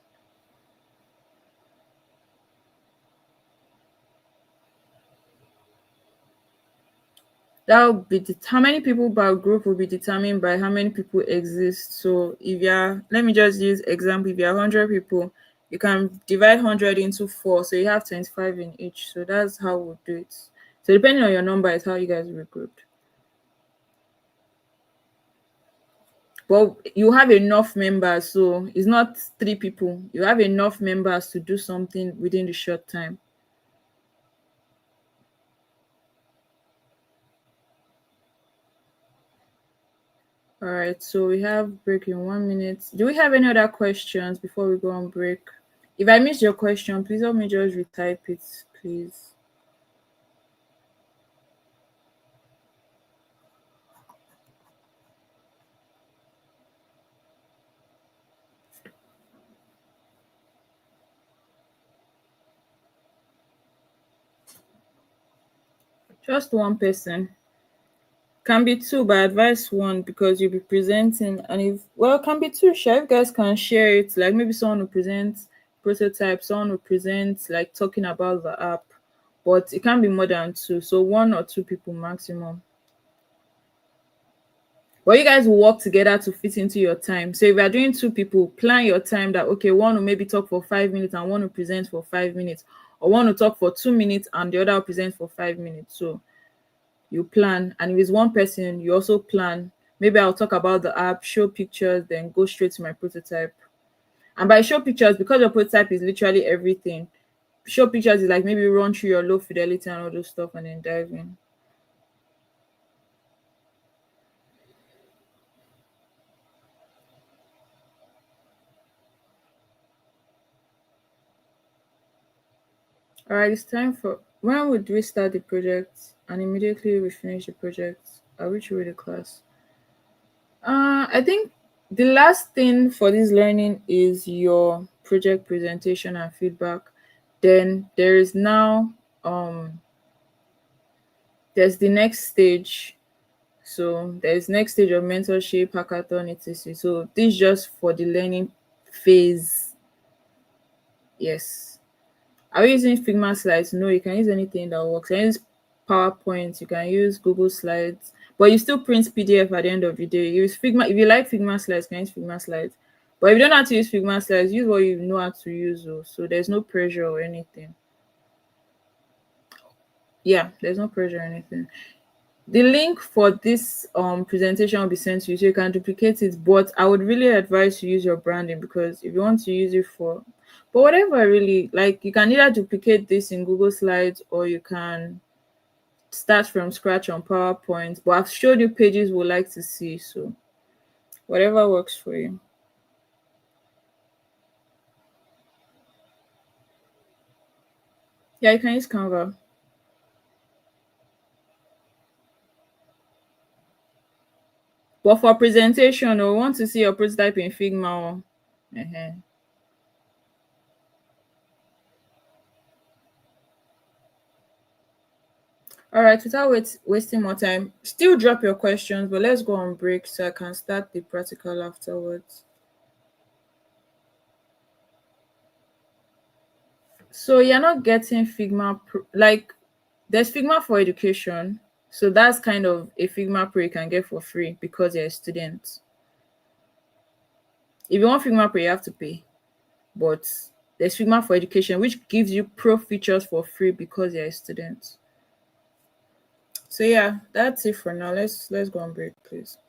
That will be how many people per group will be determined by how many people exist. So if you're, let me just use example, if you're 100 people, you can divide 100 into 4, so you have 25 in each. So that's how we'll do it. So depending on your number is how you guys will be grouped. But you have enough members, so it's not 3 people. You have enough members to do something within the short time. All right, so we have break in 1 minute. Do we have any other questions before we go on break? If I missed your question, please help me just retype it, please. Just one person. Can be 2, but I advise 1 because you'll be presenting. And if, well, can be 2, sure. If you guys can share it, like maybe someone will present prototype, someone will present like talking about the app, but it can't be more than 2. So 1 or 2 people maximum. But you guys will work together to fit into your time. So if you're doing 2 people, plan your time that, okay, one will maybe talk for 5 minutes and one will present for 5 minutes, or one will talk for 2 minutes and the other will present for 5 minutes. So you plan. And if it's one person, you also plan. Maybe I'll talk about the app, show pictures, then go straight to my prototype. And by show pictures, because your prototype is literally everything, show pictures is like maybe run through your low fidelity and all those stuff and then dive in. All right, it's time for when would we start the project and immediately we finish the project? I'll reach you with the class. I think the last thing for this learning is your project presentation and feedback. Then there is now there's the next stage. So there's next stage of mentorship, hackathon, etc. So this is just for the learning phase. Yes. Are you using Figma slides? No, you can use anything that works. You can use PowerPoint, you can use Google Slides, but you still print PDF at the end of the day. Use Figma. If you like Figma slides, you can use Figma slides. But if you don't know how to use Figma slides, use what you know how to use. Oh. So there's no pressure or anything. Yeah, there's no pressure or anything. The link for this presentation will be sent to you so you can duplicate it, but I would really advise you use your branding, because if you want to use it for but whatever, really, like, you can either duplicate this in Google Slides or you can start from scratch on PowerPoint, but I've showed you pages we like to see, so whatever works for you. Yeah, you can use Canva, but for presentation, we want to see your prototype in Figma or All right, without wasting more time, still drop your questions, but let's go on break so I can start the practical afterwards. So you're not getting Figma like, there's Figma for education. So that's kind of a Figma Pro you can get for free because you're a student. If you want Figma Pro, you have to pay. But there's Figma for education, which gives you pro features for free because you're a student. So yeah, that's it for now. Let's go on break, please.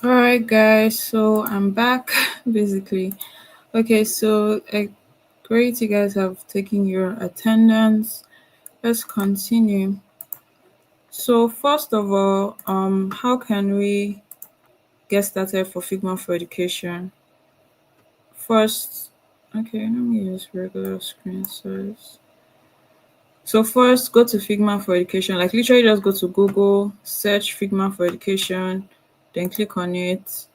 All right, guys. So I'm back, basically. Okay, so great, you guys have taken your attendance. Let's continue. So first of all, how can we get started for Figma for education? First, okay, let me use regular screen size. So first, go to Figma for education. Like literally, just go to Google, search Figma for education, then click on it.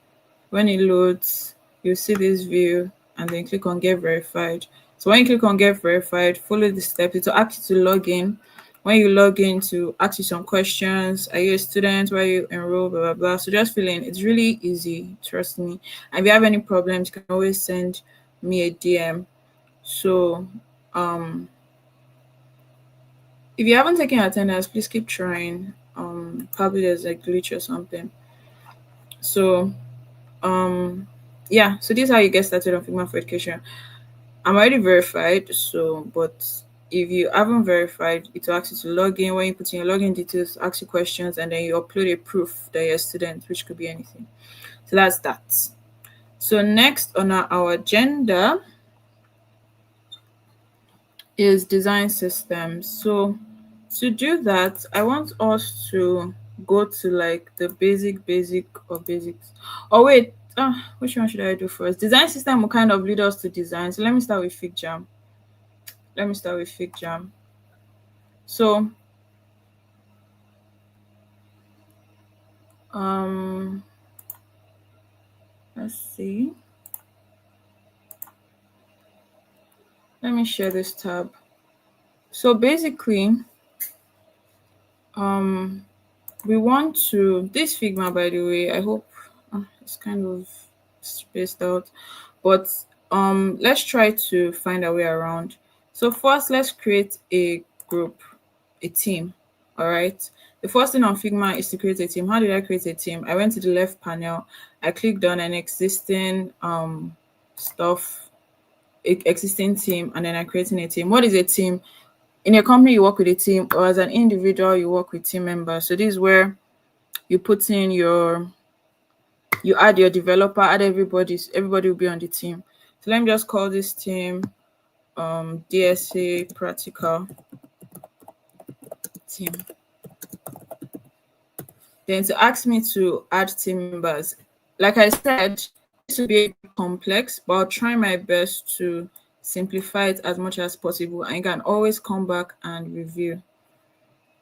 When it loads, you'll see this view and then click on get verified. So when you click on get verified, follow the steps. It will ask you to log in. When you log in, to ask you some questions. Are you a student? Where you enroll? Blah blah blah. So just fill in. It's really easy, trust me. And if you have any problems, you can always send me a DM. So um if you haven't taken attendance, please keep trying. Probably there's a glitch or something. So um yeah, so this is how you get started on Figma for education. I'm already verified, so but if you haven't verified, it will ask you to log in. When you put in your login details, ask you questions, and then you upload a proof that you're a student, which could be anything. So that's that. So next on our agenda is design systems. So to do that, I want us to go to like the basic or basics. Oh wait, which one should I do first? Design system will kind of lead us to design. So let me start with FigJam. Let me start with FigJam. So um let's see. Let me share this tab. So basically, um we want to this Figma, by the way, I hope it's kind of spaced out, but let's try to find our way around. So first, let's create a group, a team. All right, the first thing on Figma is to create a team. How did I create a team? I went to the left panel, I clicked on an existing stuff, existing team, and then I'm creating a team. What is a team? In a company, you work with a team, or as an individual, you work with team members. So this is where you put in you add your developer, add everybody will be on the team. So let me just call this team DSA practical team. Then to ask me to add team members, like I said, this will be complex, but I'll try my best to simplify it as much as possible, and you can always come back and review.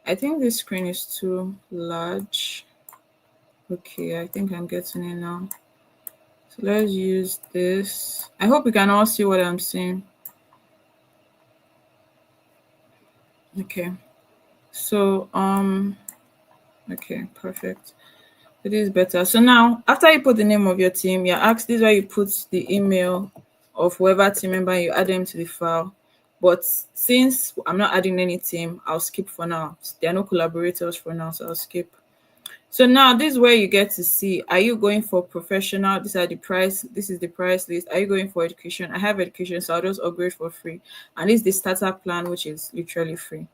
I think this screen is too large. Okay, I think I'm getting it now. So let's use this. I hope you can all see what I'm saying. Okay. So okay, perfect. It is better. So now after you put the name of your team, you're asked, this is where you put the email of whoever team member, you add them to the file. But since I'm not adding any team, I'll skip for now. There are no collaborators for now, so I'll skip. So now this is where you get to see, are you going for professional? These are the price. This is the price list. Are you going for education? I have education, so I'll just upgrade for free. And this is the starter plan, which is literally free.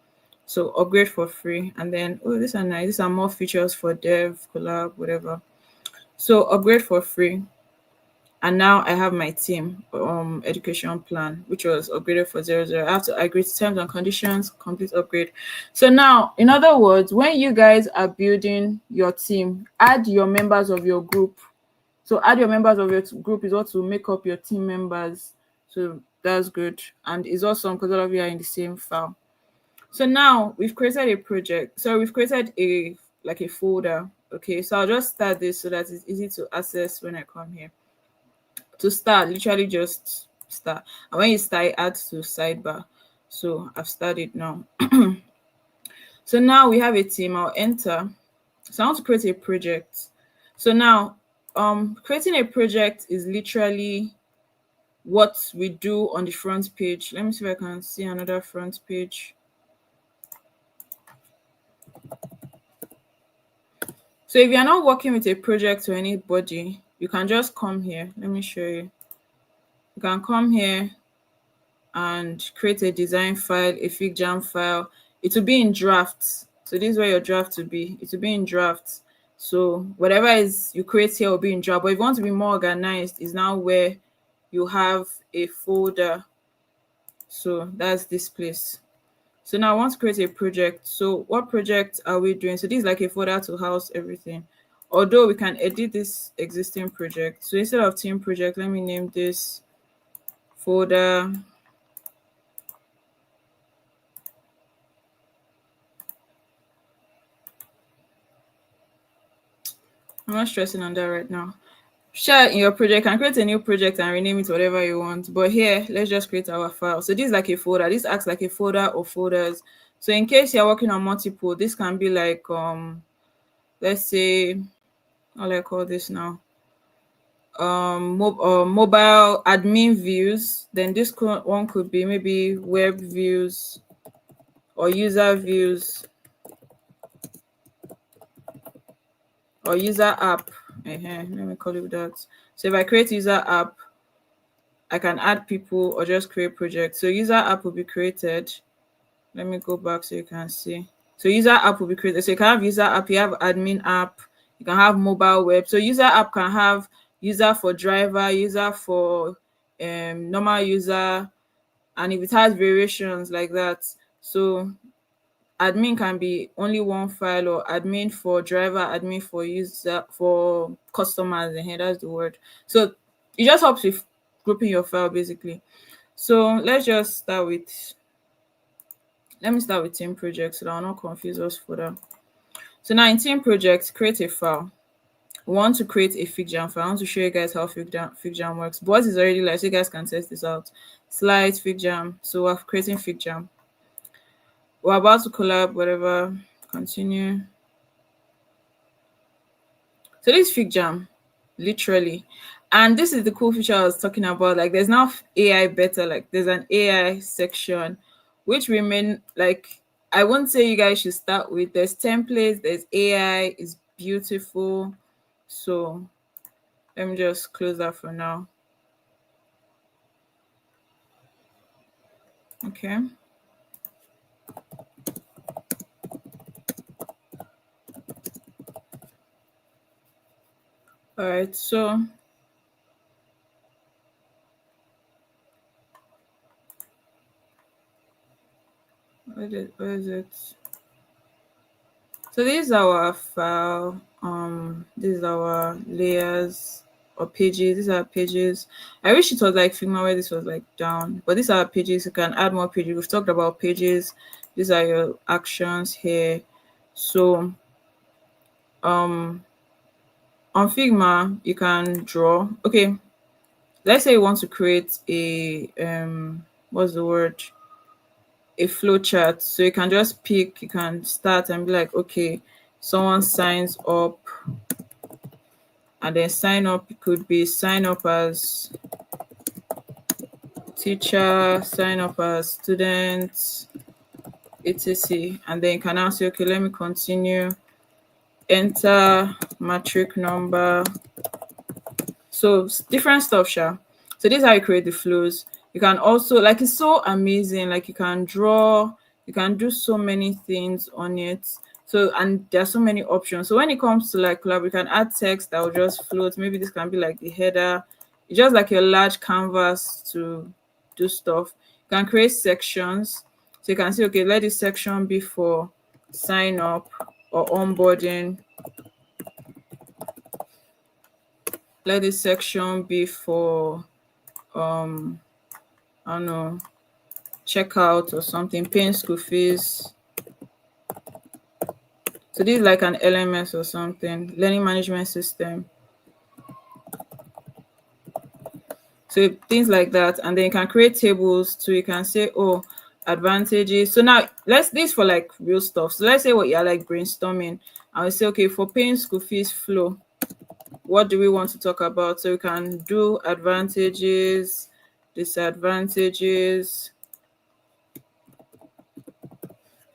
So upgrade for free. And then, oh, these are nice. These are more features for dev, collab, whatever. So upgrade for free. And now I have my team education plan, which was upgraded for 00. I have to agree to terms and conditions, complete upgrade. So now, in other words, when you guys are building your team, add your members of your group. So add your members of your group is what will make up your team members. So that's good. And it's awesome because all of you are in the same file. So now we've created a project. So we've created a folder. Okay, so I'll just start this so that it's easy to access when I come here. To start, literally just start. And when you start, add to sidebar. So I've started now. So now we have a team. I'll enter. So I want to create a project. So now creating a project is literally what we do on the front page. Let me see if I can see another front page. So if you're not working with a project or anybody, you can just come here. Let me show you. You can come here and create a design file, a FigJam file. It will be in drafts. So this is where your draft will be. It will be in drafts. So whatever is you create here will be in draft. But if you want to be more organized, is now where you have a folder. So that's this place. So now I want to create a project. So what project are we doing? So this is like a folder to house everything. Although we can edit this existing project. So instead of team project, let me name this folder. I'm not stressing on that right now. Share in your project, can create a new project and rename it whatever you want. But here, let's just create our file. So this is like a folder. This acts like a folder of folders. So in case you're working on multiple, this can be like let's say, how do I call this now? Mobile admin views. Then this one could be maybe web views or user views or user app. Let me call it that. So if I create user app, I can add people or just create projects. So user app will be created. Let me go back so you can see. So user app will be created. So you can have user app, you have admin app, you can have mobile web. So user app can have user for driver, user for normal user, and if it has variations like that. So admin can be only one file, or admin for driver, admin for user, for customers, and here that's the word. So it just helps with grouping your file basically. So let's just start with, let me start with team project so that I'll not confuse us further. So now in team projects, create a file. We want to create a FigJam file. I want to show you guys how FigJam works. But is already live, so you guys can test this out. Slides, FigJam. So we're creating FigJam. We're about to collab, whatever. Continue. So this is FigJam, literally. And this is the cool feature I was talking about. Like there's now AI better, like there's an AI section, which remain like, I won't say you guys should start with. There's templates, there's AI, is beautiful. So let me just close that for now. Okay. All right, so where is it? So this is our file. This is our layers or pages. These are pages. I wish it was like Figma where this was like down, but these are pages. You can add more pages. We've talked about pages. These are your actions here. So on Figma you can draw. Okay, let's say you want to create a what's the word? A flow chart. So you can just pick, you can start and be like, okay, someone signs up, and then sign up could be sign up as teacher, sign up as student, etc. And then you can now say, okay, let me continue, enter matric number. So different stuff, sha. So this is how you create the flows. You can also, like, it's so amazing. Like you can draw, you can do so many things on it. So, and there are so many options. So when it comes to like collab, you can add text that will just float. Maybe this can be like the header. It's just like a large canvas to do stuff. You can create sections. So you can say, okay, let this section be for sign up or onboarding. Let this section be for I don't know, checkout or something, paying school fees. So this is like an LMS or something, learning management system. So things like that. And then you can create tables too. You can say, oh, advantages. So now let's this for like real stuff. So let's say what you're like brainstorming. I will say, okay, for paying school fees flow, what do we want to talk about? So we can do advantages, disadvantages,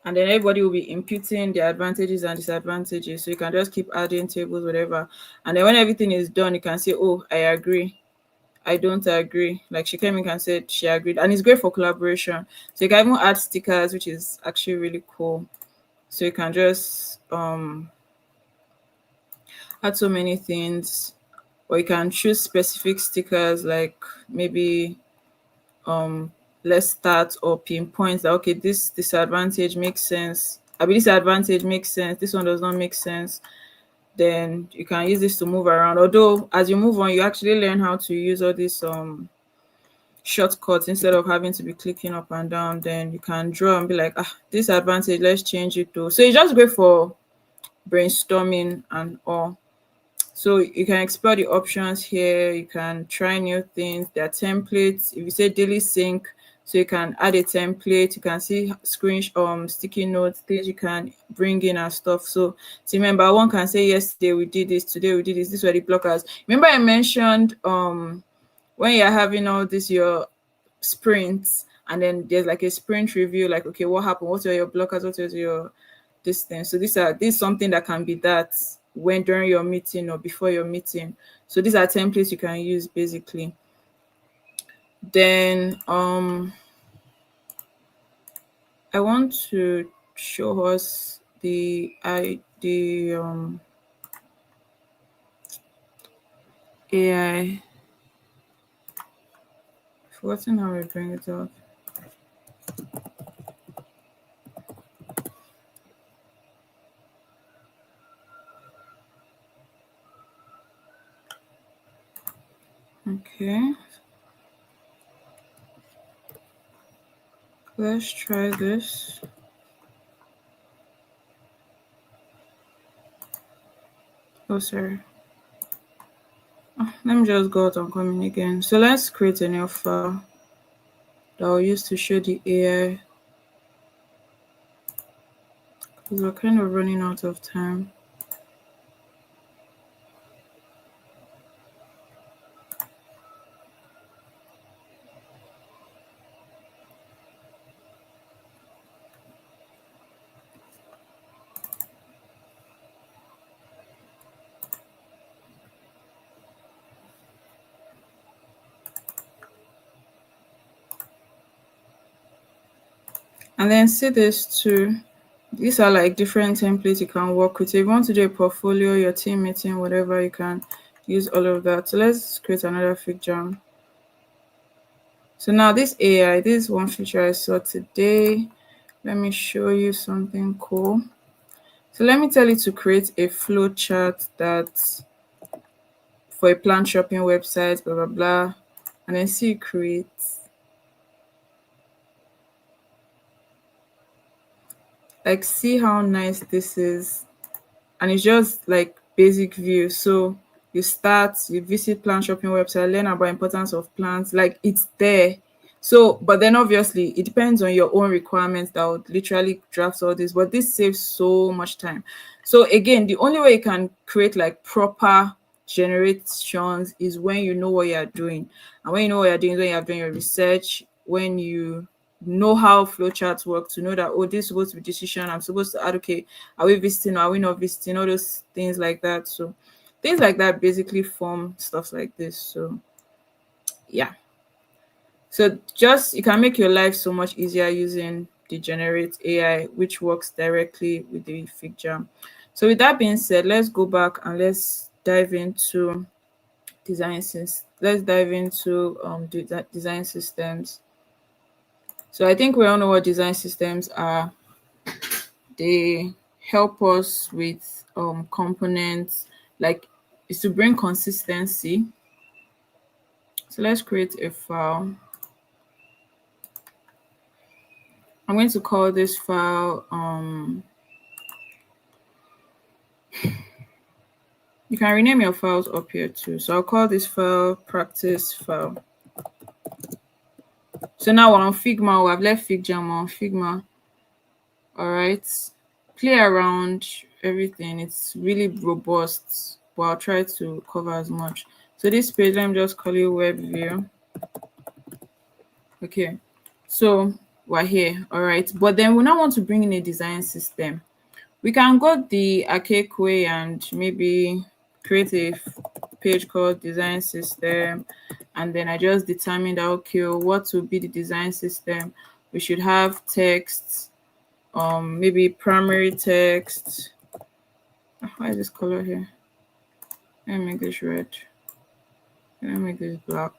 and then everybody will be imputing the advantages and disadvantages. So you can just keep adding tables, whatever. And then when everything is done, you can say, oh, I agree, I don't agree. Like she came in and said she agreed. And it's great for collaboration. So you can even add stickers, which is actually really cool. So you can just add so many things, or you can choose specific stickers like maybe um let's start or pinpoint that okay, this disadvantage makes sense. I mean, this advantage makes sense. This one does not make sense. Then you can use this to move around. Although as you move on, you actually learn how to use all these shortcuts instead of having to be clicking up and down. Then you can draw and be like, this advantage, let's change it to. So it's just great for brainstorming and all. So you can explore the options here. You can try new things. There are templates. If you say daily sync, so you can add a template. You can see screen sticky notes, things you can bring in and stuff. So remember, one can say yesterday we did this, today we did this. These were the blockers. Remember, I mentioned when you're having all this your sprints, and then there's like a sprint review. Like, okay, what happened? What were your blockers? What was your this thing? So this is something that can be that when during your meeting or before your meeting. So these are templates you can use basically. Then I want to show us the AI. Forgotten how we bring it up. Okay, let's try this. Oh, sorry. Let me just go out and come in again. So let's create a new file that I'll use to show the AI. Because we're kind of running out of time. And then see this too. These are like different templates you can work with. So if you want to do a portfolio, your team meeting, whatever, you can use all of that. So let's create another FigJam. So now this AI, this is one feature I saw today. Let me show you something cool. So let me tell you to create a flow chart that for a planned shopping website, blah, blah, blah. And then see create. Like, see how nice this is. And it's just like basic view. So you start, you visit plant shopping website, learn about importance of plants, like it's there. So but then obviously it depends on your own requirements that would literally draft all this, but this saves so much time. So again, the only way you can create like proper generations is when you know what you're doing. And when you know what you're doing, when you're doing your research, when you know how flowcharts work, to know that oh, this is supposed to be decision, I'm supposed to add, okay, are we visiting or are we not visiting, all those things like that. So things like that basically form stuff like this. So yeah, so just you can make your life so much easier using the generate AI, which works directly with the FigJam. So with that being said, let's go back and let's dive into let's dive into design systems. So I think we all know what design systems are. They help us with components, like is to bring consistency. So let's create a file. I'm going to call this file you can rename your files up here too. So I'll call this file practice file. So now we're on Figma. We have left FigJam on Figma. All right, play around everything. It's really robust, but I'll try to cover as much. So this page, let me just call it web view. Okay, so we're here. All right, but then we now want to bring in a design system. We can go the archaic way and maybe create a page called design system, and then I just determined that okay, what will be the design system. We should have text, maybe primary text. Why is this color here? Let me make this red. Let me make this black.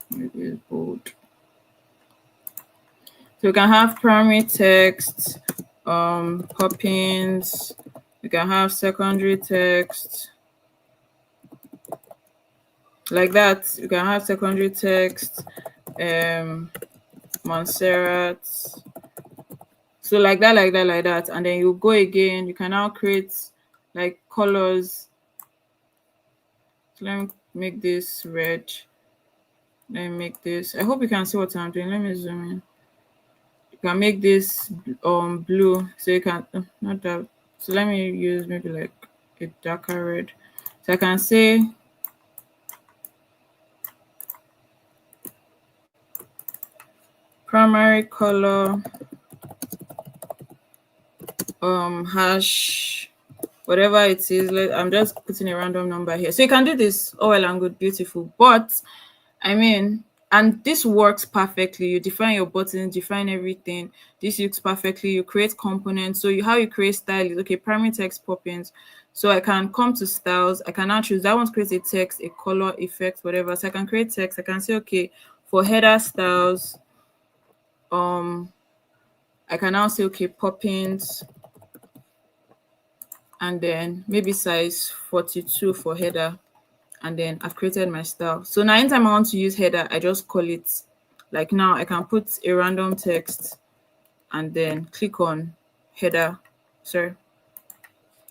Make this bold. So we can have primary text, pop-ins. We can have secondary text. Like that. You can have secondary text, Montserrat. So like that, like that, like that. And then you go again. You can now create like colors. So let me make this red. Let me make this. I hope you can see what I'm doing. Let me zoom in. You can make this blue. So you can not that. So let me use maybe like a darker red. So I can say primary color hash whatever it is. I'm just putting a random number here. So you can do this all well and good, beautiful. But I mean, and this works perfectly. You define your buttons, define everything. This looks perfectly. You create components. So how you create style is okay, primary text pop-ins. So I can come to styles. I can now choose that one to create a text, a color, effect, whatever. So I can create text. I can say, okay, for header styles, I can now say, okay, pop-ins, and then maybe size 42 for header, and then I've created my style. So now anytime I want to use header, I just call it. Like now I can put a random text and then click on header. Sorry,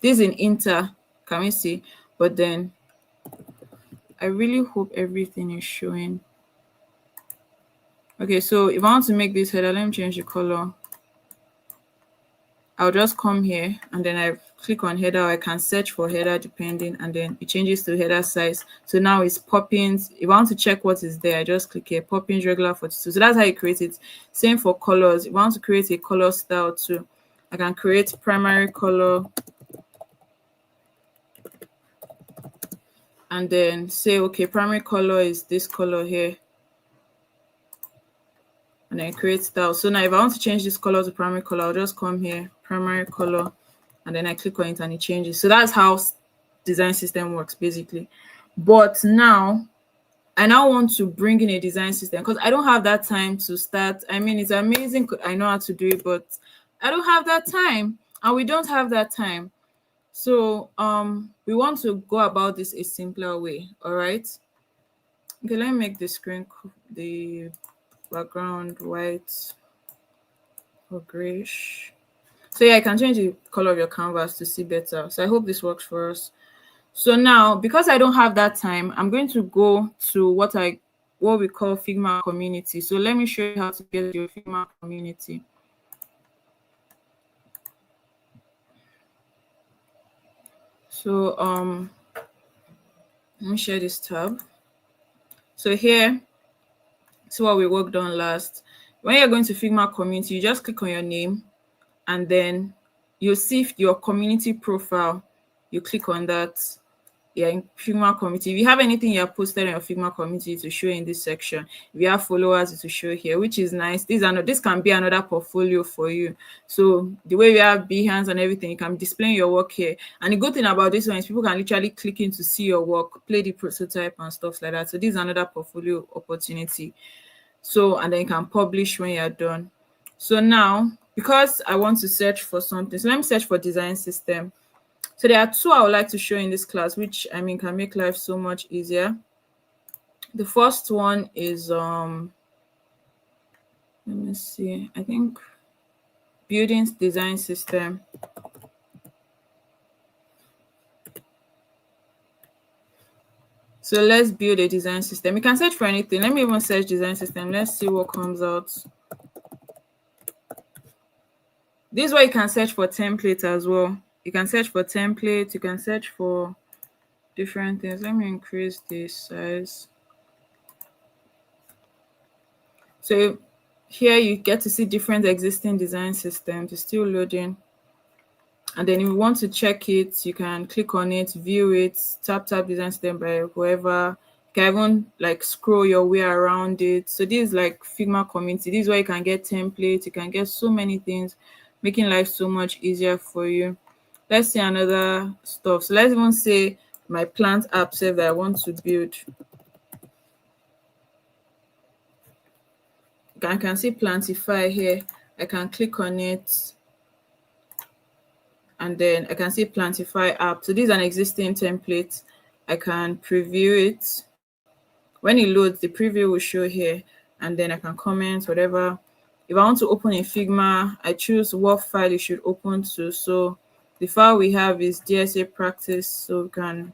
this is in inter, can we see? But then I really hope everything is showing. Okay, so if I want to make this header, let me change the color. I'll just come here and then I click on header. I can search for header depending, and then it changes to header size. So now it's pop-ins. If I want to check what is there, I just click here, pop-ins regular 42. So that's how you create it. Same for colors. If I want to create a color style too, I can create primary color and then say, okay, primary color is this color here. And then create style. So now if I want to change this color to primary color, I'll just come here, primary color, and then I click on it and it changes. So that's how design system works basically. But now I now want to bring in a design system because I don't have that time to start. I mean, it's amazing. I know how to do it, but I don't have that time, and we don't have that time. So we want to go about this a simpler way. All right. Okay, let me make the screen, the background white or grayish. So yeah, I can change the color of your canvas to see better. So I hope this works for us. So now, because I don't have that time, I'm going to go to what we call Figma community. So let me show you how to get your Figma community. So let me share this tab. So here, see what we worked on last. When you're going to Figma community, you just click on your name and then you'll see your community profile. You click on that. Yeah, in Figma community. If you have anything you have posted in your Figma community, to show in this section. If you have followers, it will show here, which is nice. This can be another portfolio for you. So the way we have Behance and everything, you can display your work here. And the good thing about this one is people can literally click in to see your work, play the prototype and stuff like that. So this is another portfolio opportunity. So, and then you can publish when you're done. So now, because I want to search for something, so let me search for design system. So there are two I would like to show in this class, which I mean can make life so much easier. The first one is let me see, I think buildings design system. So let's build a design system. You can search for anything. Let me even search design system. Let's see what comes out. This is where you can search for templates as well. You can search for templates. You can search for different things. Let me increase the size. So here you get to see different existing design systems. It's still loading. And then if you want to check it, you can click on it, view it, tap design system by whoever. You can even like scroll your way around it. So this is like Figma community. This is where you can get templates. You can get so many things, making life so much easier for you. Let's see another stuff. So let's even say my plant app save that I want to build. I can see Plantify here. I can click on it, and then I can see Plantify app. So this is an existing template. I can preview it. When it loads, the preview will show here, and then I can comment whatever. If I want to open in Figma, I choose what file it should open to. So the file we have is DSA practice, so we can,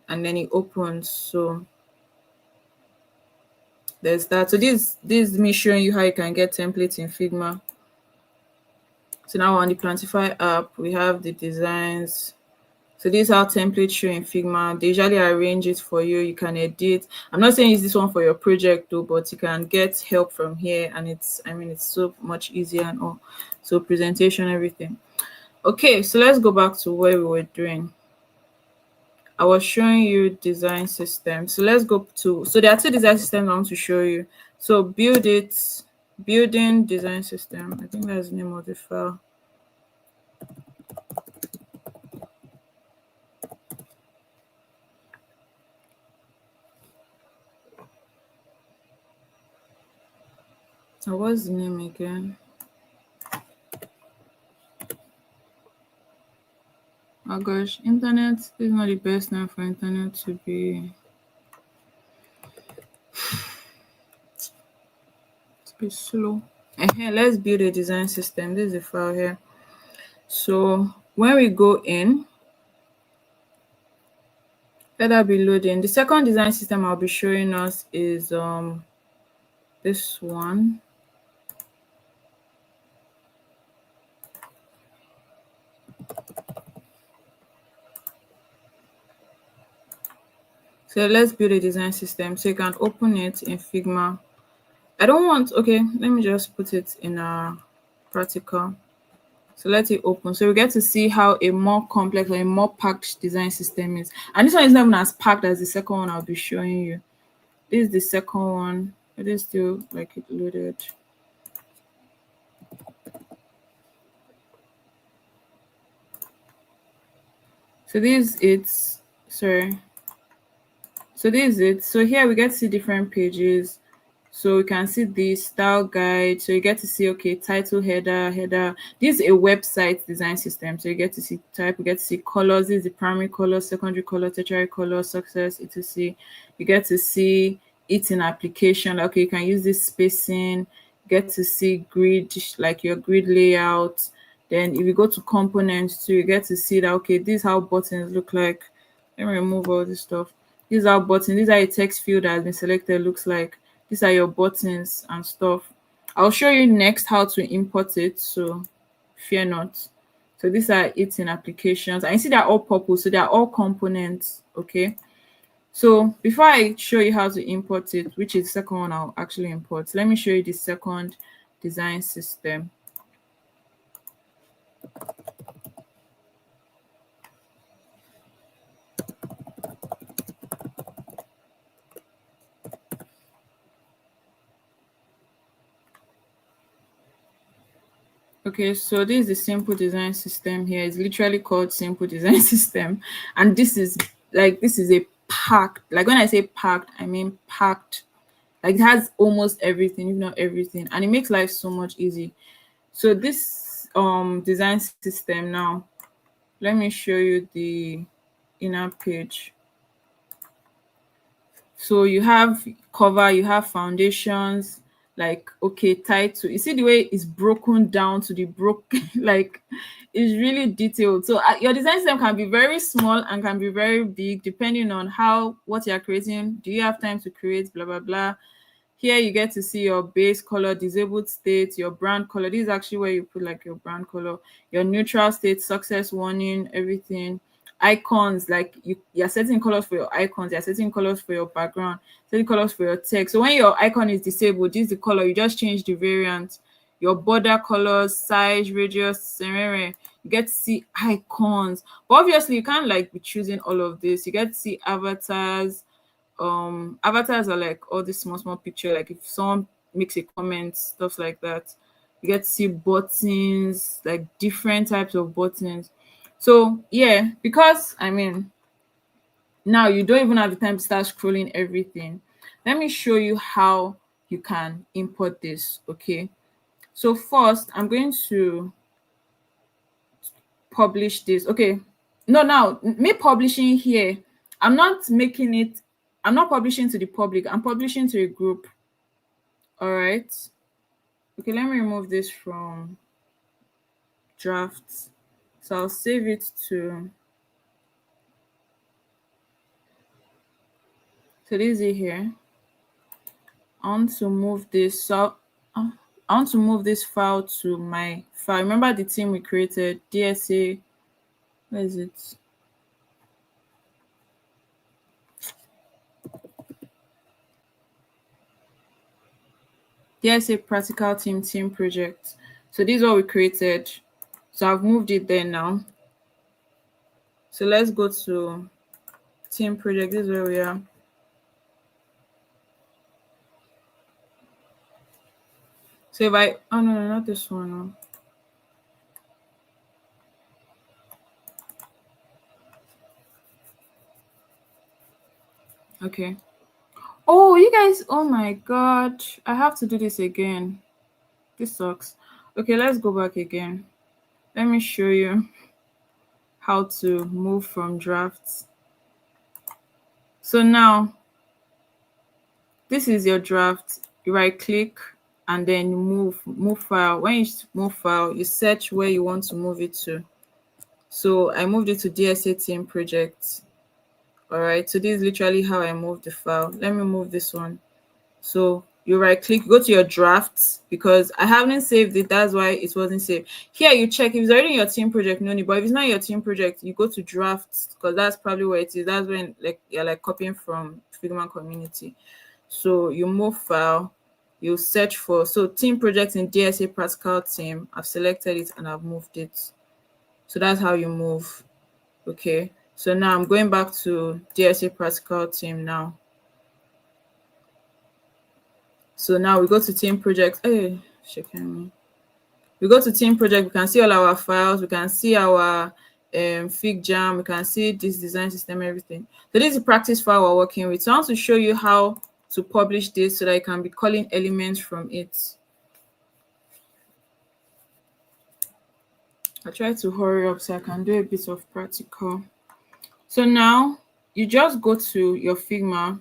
and then it opens. So there's that. So this is me showing you how you can get templates in Figma. So now on the Plantify app, we have the designs. So this is how templates show in Figma. They usually arrange it for you. You can edit. I'm not saying use this one for your project though, but you can get help from here, and it's so much easier and all. So presentation, everything. Okay, so let's go back to what we were doing. I was showing you design system. So let's go to, so there are two design systems I want to show you. So building design system. I think that's the name of the file. Oh, what's the name again? Oh gosh, internet is not the best name for internet to be. It's a bit slow. Let's build a design system. This is the file here. So when we go in, let that be loading. The second design system I'll be showing us is this one. So let's build a design system. So you can open it in Figma. I don't want, okay, let me just put it in a practical. So let it open. So we get to see how a more complex or a more packed design system is. And this one is not even as packed as the second one I'll be showing you. This is the second one. It is still like it loaded. So this is it. Sorry. So this is it. So here we get to see different pages. So you can see the style guide. So you get to see, okay, title, header. This is a website design system. So you get to see type, you get to see colors. This is the primary color, secondary color, tertiary color, success, etc. You get to see it in application. Okay, you can use this spacing. You get to see grid, like your grid layout. Then if you go to components too, you get to see that, okay, this is how buttons look like. Let me remove all this stuff. These are buttons. These are a text field that has been selected, looks like. These are your buttons and stuff. I'll show you next how to import it, so fear not. So these are it in applications. And you see they're all purple, so they're all components, okay? So before I show you how to import it, which is the second one I'll actually import, let me show you the second design system. Okay, so this is the simple design system here. It's literally called simple design system. And this is a packed, like when I say packed, I mean packed. Like it has almost everything, if not everything. And it makes life so much easy. So this design system now, let me show you the inner page. So you have cover, you have foundations, like, okay, title. You see the way it's broken down to the like it's really detailed. So your design system can be very small and can be very big depending on what you're creating. Do you have time to create, blah blah blah. Here you get to see your base color, disabled state, your brand color. This is actually where you put like your brand color, your neutral state, success warning, everything. Icons, like you're setting colors for your icons, you're setting colors for your background, setting colors for your text. So when your icon is disabled, this is the color, you just change the variant. Your border colors, size, radius, you get to see icons. But obviously you can't like be choosing all of this. You get to see avatars. Avatars are like all these small picture, like if someone makes a comment, stuff like that. You get to see buttons, like different types of buttons. So yeah, because Now you don't even have the time to start scrolling everything. Let me show you how you can import this. Okay, so first I'm going to publish this. Okay, no, now me publishing here, I'm not making it, I'm not publishing to the public, I'm publishing to a group. All right, okay, let me remove this from drafts. So I'll save it to, so this is it here. I want to move this, so I want to move this file to my file. Remember the theme we created, DSA, where is it? DSA practical team project. So this is what we created. So I've moved it there now. So let's go to team project. This is where we are. So if I, oh no, not this one. No. Okay. Oh, you guys, oh my God. I have to do this again. This sucks. Okay, let's go back again. Let me show you how to move from drafts. So now, this is your draft. You right click and then move file. When you move file, you search where you want to move it to. So I moved it to DSA team project. All right, so this is literally how I moved the file. Let me move this one. So you right click, go to your drafts, because I haven't saved it, that's why it wasn't saved. Here you check if it's already in your team project, no need, but if it's not your team project, you go to drafts, because that's probably where it is. That's when like you're like copying from Figma community. So you move file, you search for, so team project in DSA practical team, I've selected it and I've moved it. So that's how you move. Okay, so now I'm going back to DSA practical team now. So now we go to team project. Hey, shaking me. We go to team project, we can see all our files, we can see our FigJam, we can see this design system, everything. So this is the practice file we're working with. So I want to show you how to publish this so that you can be calling elements from it. I try to hurry up so I can do a bit of practical. So now you just go to your Figma,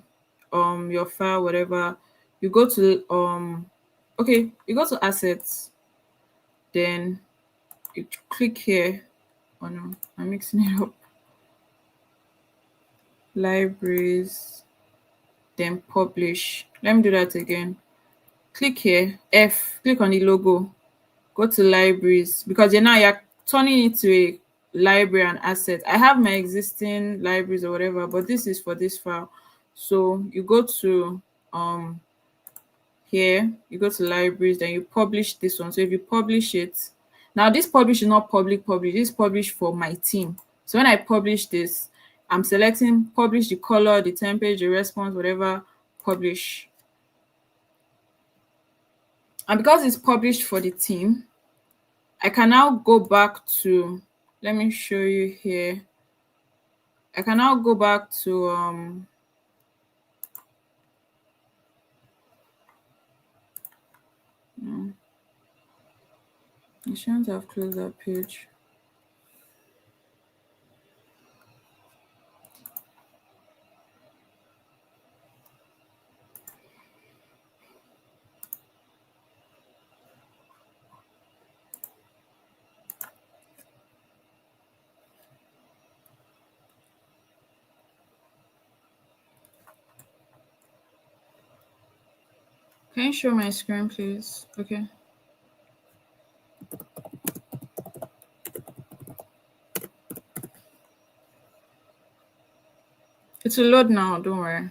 your file, whatever. You go to okay, you go to assets, then you click here. Oh no, I'm mixing it up. Libraries, then publish. Let me do that again. Click here, click on the logo, go to libraries, because you're turning it to a library and asset. I have my existing libraries or whatever, but this is for this file. So you go to here, you go to libraries, then you publish this one. So if you publish it, now this publish is not public, this is publish for my team. So when I publish this, I'm selecting publish the color, the template, the response, whatever, publish. And because it's published for the team, I can now go back to, let me show you here. I can now go back to no, I shouldn't have closed that page. Can you show my screen, please? Okay. It will load now, don't worry.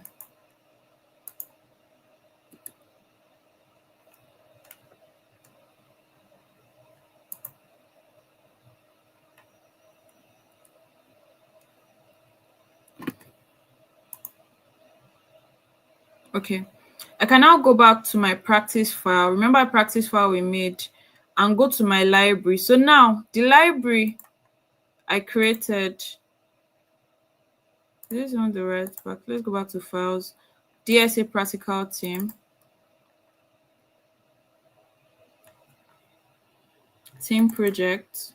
Okay. I can now go back to my practice file. Remember practice file we made, and go to my library. So now the library I created, This is on the right back. Let's go back to files. DSA practical team. Team project.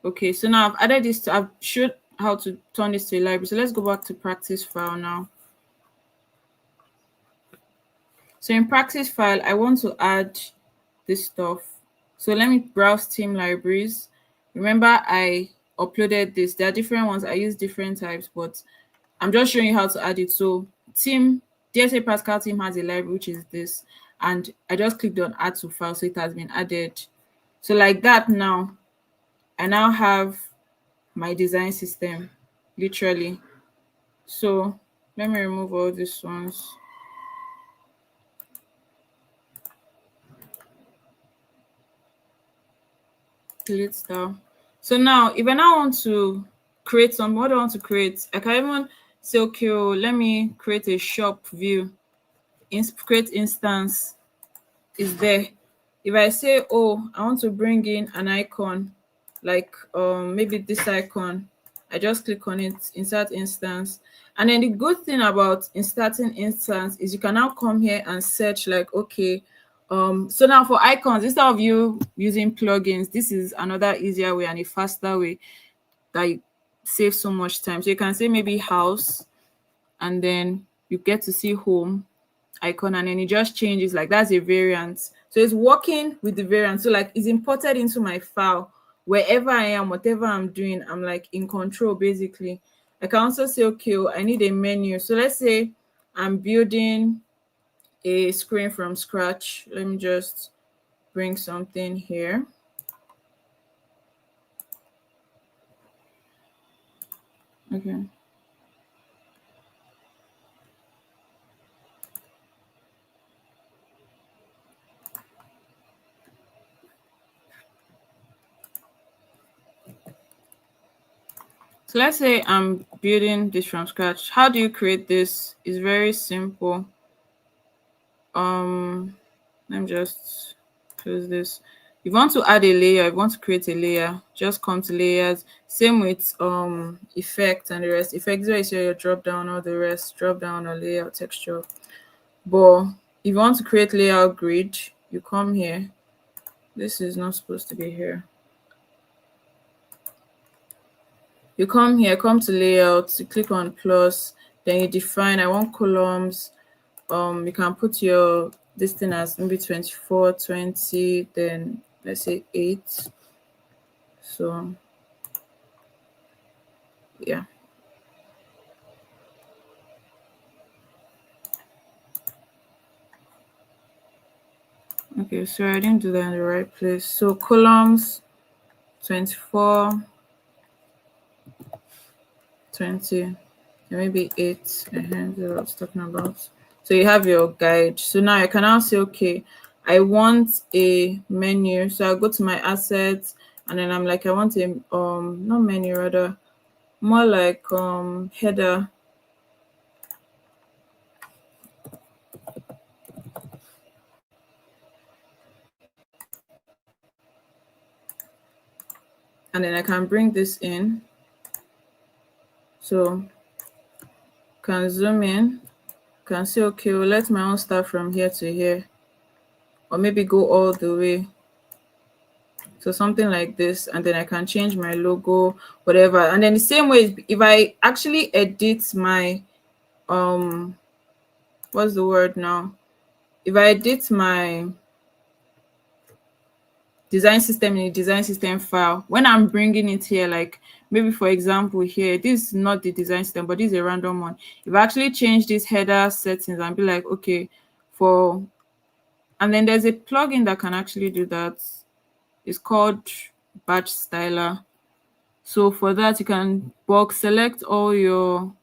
Okay, so now I've added this I've showed how to turn this to a library. So let's go back to practice file now. So in practice file, I want to add this stuff. So let me browse team libraries. Remember, I uploaded this. There are different ones. I use different types, but I'm just showing you how to add it. So team, DSA Pascal team has a library, which is this. And I just clicked on add to file, so it has been added. So like that now, I now have my design system, literally. So let me remove all these ones. Delete style. So now, if I now want to create some, what do I want to create? I can even say, okay, let me create a shop view. Create instance is there. If I say, oh, I want to bring in an icon, like maybe this icon, I just click on it, insert instance. And then the good thing about inserting instance is you can now come here and search like, okay, so now for icons, instead of you using plugins, this is another easier way and a faster way that you save so much time. So you can say maybe house, and then you get to see home icon, and then it just changes. Like that's a variant. So it's working with the variant. So like it's imported into my file. Wherever I am, whatever I'm doing, I'm like in control basically. I can also say, okay, I need a menu. So let's say I'm building a screen from scratch. Let me just bring something here. Okay. So let's say I'm building this from scratch. How do you create this? It's very simple. Let me just close this. If you want to add a layer, if you want to create a layer, just come to layers. Same with effect and the rest. Effects where you see your drop down, or the rest, drop down or layout texture. But if you want to create layout grid, you come here. This is not supposed to be here. You come here, come to layout, you click on plus, then you define, I want columns. You can put your this thing as maybe 24, 20, then let's say 8. So yeah. Okay, so I didn't do that in the right place. So columns 24, 20, maybe 8. That's what I was talking about. So you have your guide. So now I can now say, okay, I want a menu. So I'll go to my assets, and then I'm like, I want a not menu, rather more like header. And then I can bring this in. So can zoom in, can say, okay, well, let my own start from here to here, or maybe go all the way. So something like this, and then I can change my logo, whatever. And then the same way, if I actually edit my what's the word now? If I edit my design system in a design system file, when I'm bringing it here, like maybe for example here, this is not the design system, but this is a random one. If I actually change these header settings and be like, okay, and then there's a plugin that can actually do that. It's called batch styler. So for that, you can box select all your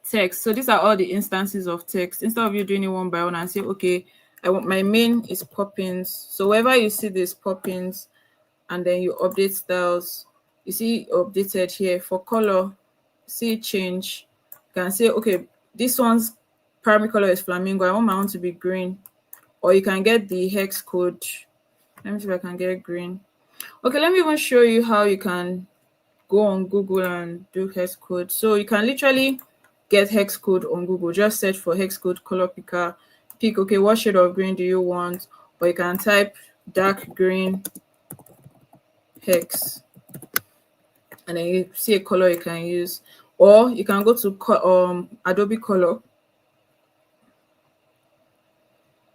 text. So these are all the instances of text. Instead of you doing it one by one and say, okay, I want my main is poppins. So wherever you see this poppins, and then you update styles, you see updated here. For color, see change. You can say, okay, this one's primary color is flamingo. I want my own to be green. Or you can get the hex code. Let me see if I can get green. Okay, let me even show you how you can go on Google and do hex code. So you can literally get hex code on Google. Just search for hex code color picker, pick, okay, what shade of green do you want? Or you can type dark green hex, and then you see a color you can use. Or you can go to Adobe Color,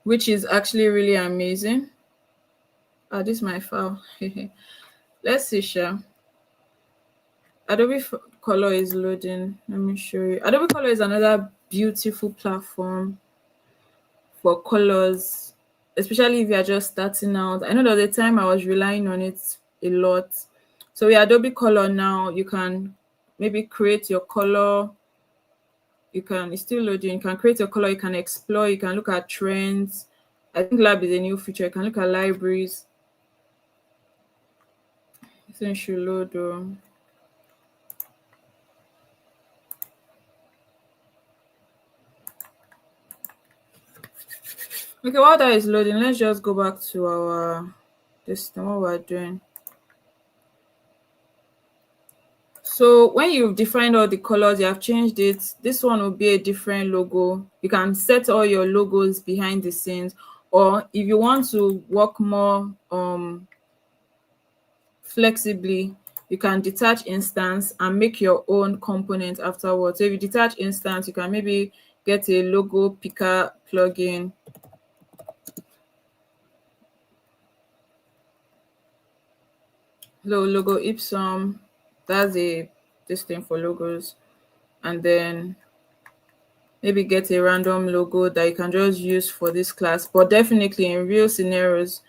which is actually really amazing. This is my file. Let's see, Sha. Adobe Color is loading. Let me show you. Adobe Color is another beautiful platform for colors, especially if you're just starting out. I know that the time I was relying on it a lot. So with Adobe Color now, you can maybe create your color. It's still loading. You can create your color, you can explore, you can look at trends. I think lab is a new feature. You can look at libraries. This should load though. Okay, while that is loading, let's just go back to our system, what we're doing. So when you've defined all the colors, you have changed it, this one will be a different logo. You can set all your logos behind the scenes, or if you want to work more flexibly, you can detach instance and make your own component afterwards. So if you detach instance, you can maybe get a logo picker plugin. Logo Ipsum, that's this thing for logos. And then maybe get a random logo that you can just use for this class. But definitely in real scenarios,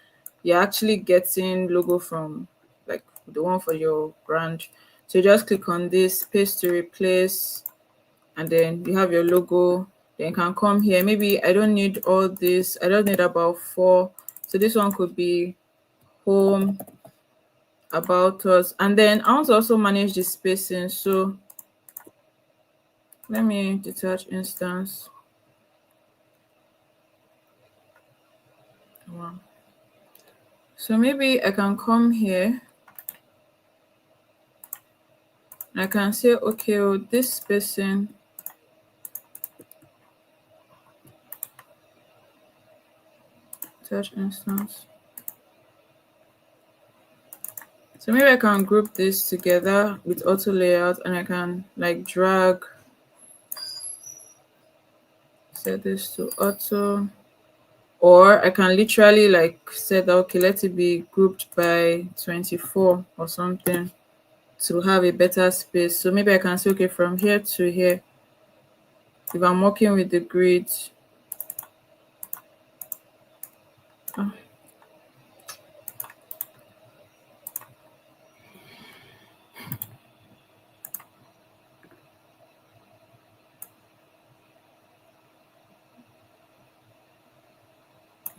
you're actually getting logo from like the one for your brand. So just click on this, paste to replace, and then you have your logo. Then you can come here. Maybe I don't need all this. I don't need about 4. So this one could be home, about us. And then I want to also manage the spacing. So let me detach instance. Wow. So maybe I can come here. I can say, okay, oh, this spacing, touch instance. So maybe I can group this together with auto layout, and I can like drag, set this to auto, or I can literally like set, okay, let it be grouped by 24 or something to have a better space. So maybe I can say, okay, from here to here, if I'm working with the grid.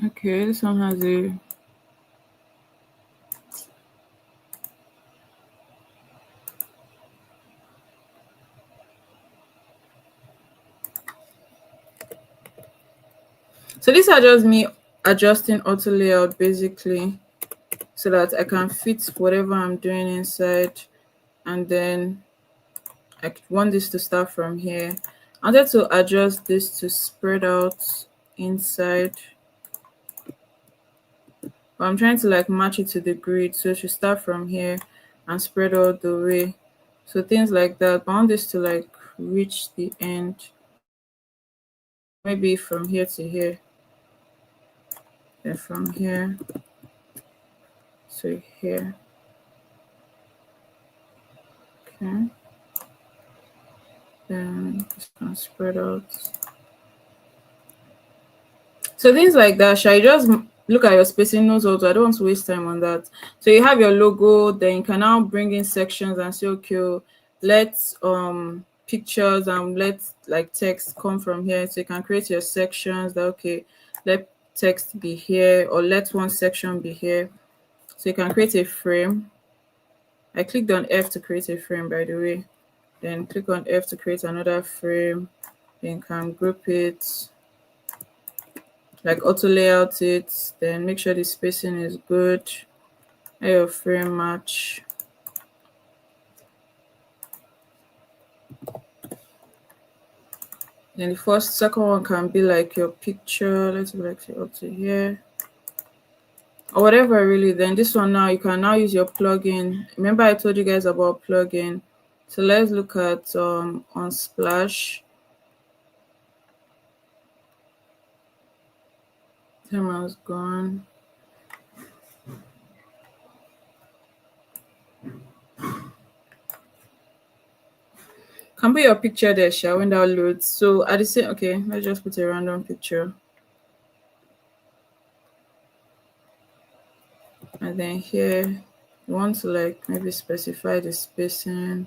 Okay, this one has a so these are just me adjusting auto layout basically, so that I can fit whatever I'm doing inside. And then I want this to start from here. I wanted to adjust this to spread out inside, but I'm trying to like match it to the grid, so it should start from here and spread all the way. So things like that. But I want this to like reach the end, maybe from here to here, then from here to here. Okay, then it's gonna spread out. So things like that, shall you just look at your spacing notes also? I don't want to waste time on that. So you have your logo, then you can now bring in sections and say, okay, let's pictures and let like text come from here. So you can create your sections that, okay, let text be here, or let one section be here. So you can create a frame. I clicked on F to create a frame, by the way. Then click on F to create another frame. Then you can group it, like auto layout it, then make sure the spacing is good, let your frame match. Then the second one can be like your picture. Let's be like say up to here or whatever really. Then this one now you can now use your plugin. Remember I told you guys about plugin. So let's look at on Splash. Timer's gone. Can put your picture there, Sha, when that loads. So at the same, okay, let's just put a random picture. And then here, you want to like maybe specify the spacing.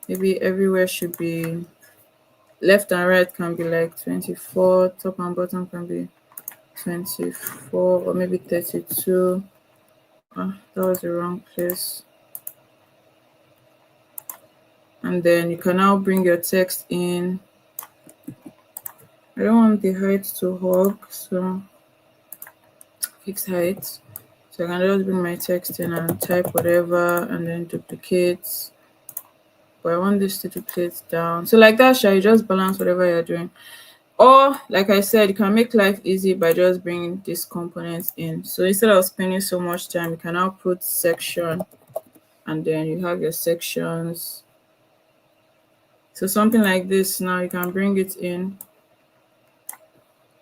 Maybe everywhere should be left and right can be like 24, top and bottom can be 24 or maybe 32. That was the wrong place. And then you can now bring your text in. I don't want the height to hog, so fix height. So I can just bring my text in and type whatever and then duplicate. But I want this to duplicate down. So like that, you just balance whatever you're doing. Or like I said, you can make life easy by just bringing these components in. So instead of spending so much time, you can now put section and then you have your sections. So something like this now you can bring it in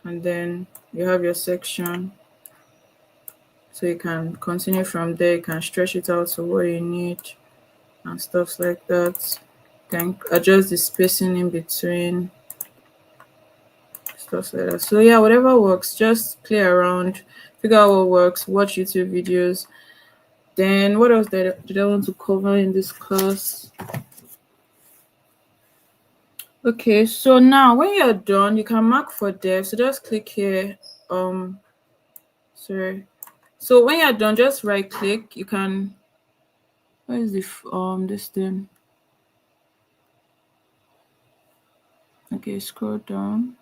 and then you have your section. So you can continue from there, you can stretch it out to what you need and stuff like that. You can adjust the spacing in between, stuff like that. So yeah, whatever works, just play around, figure out what works, watch YouTube videos. Then what else did I want to cover in this class? Okay, so now when you're done, you can mark for dev. So just click here. Sorry. So when you're done, just right click. You can. Where is the this thing? Okay, scroll down.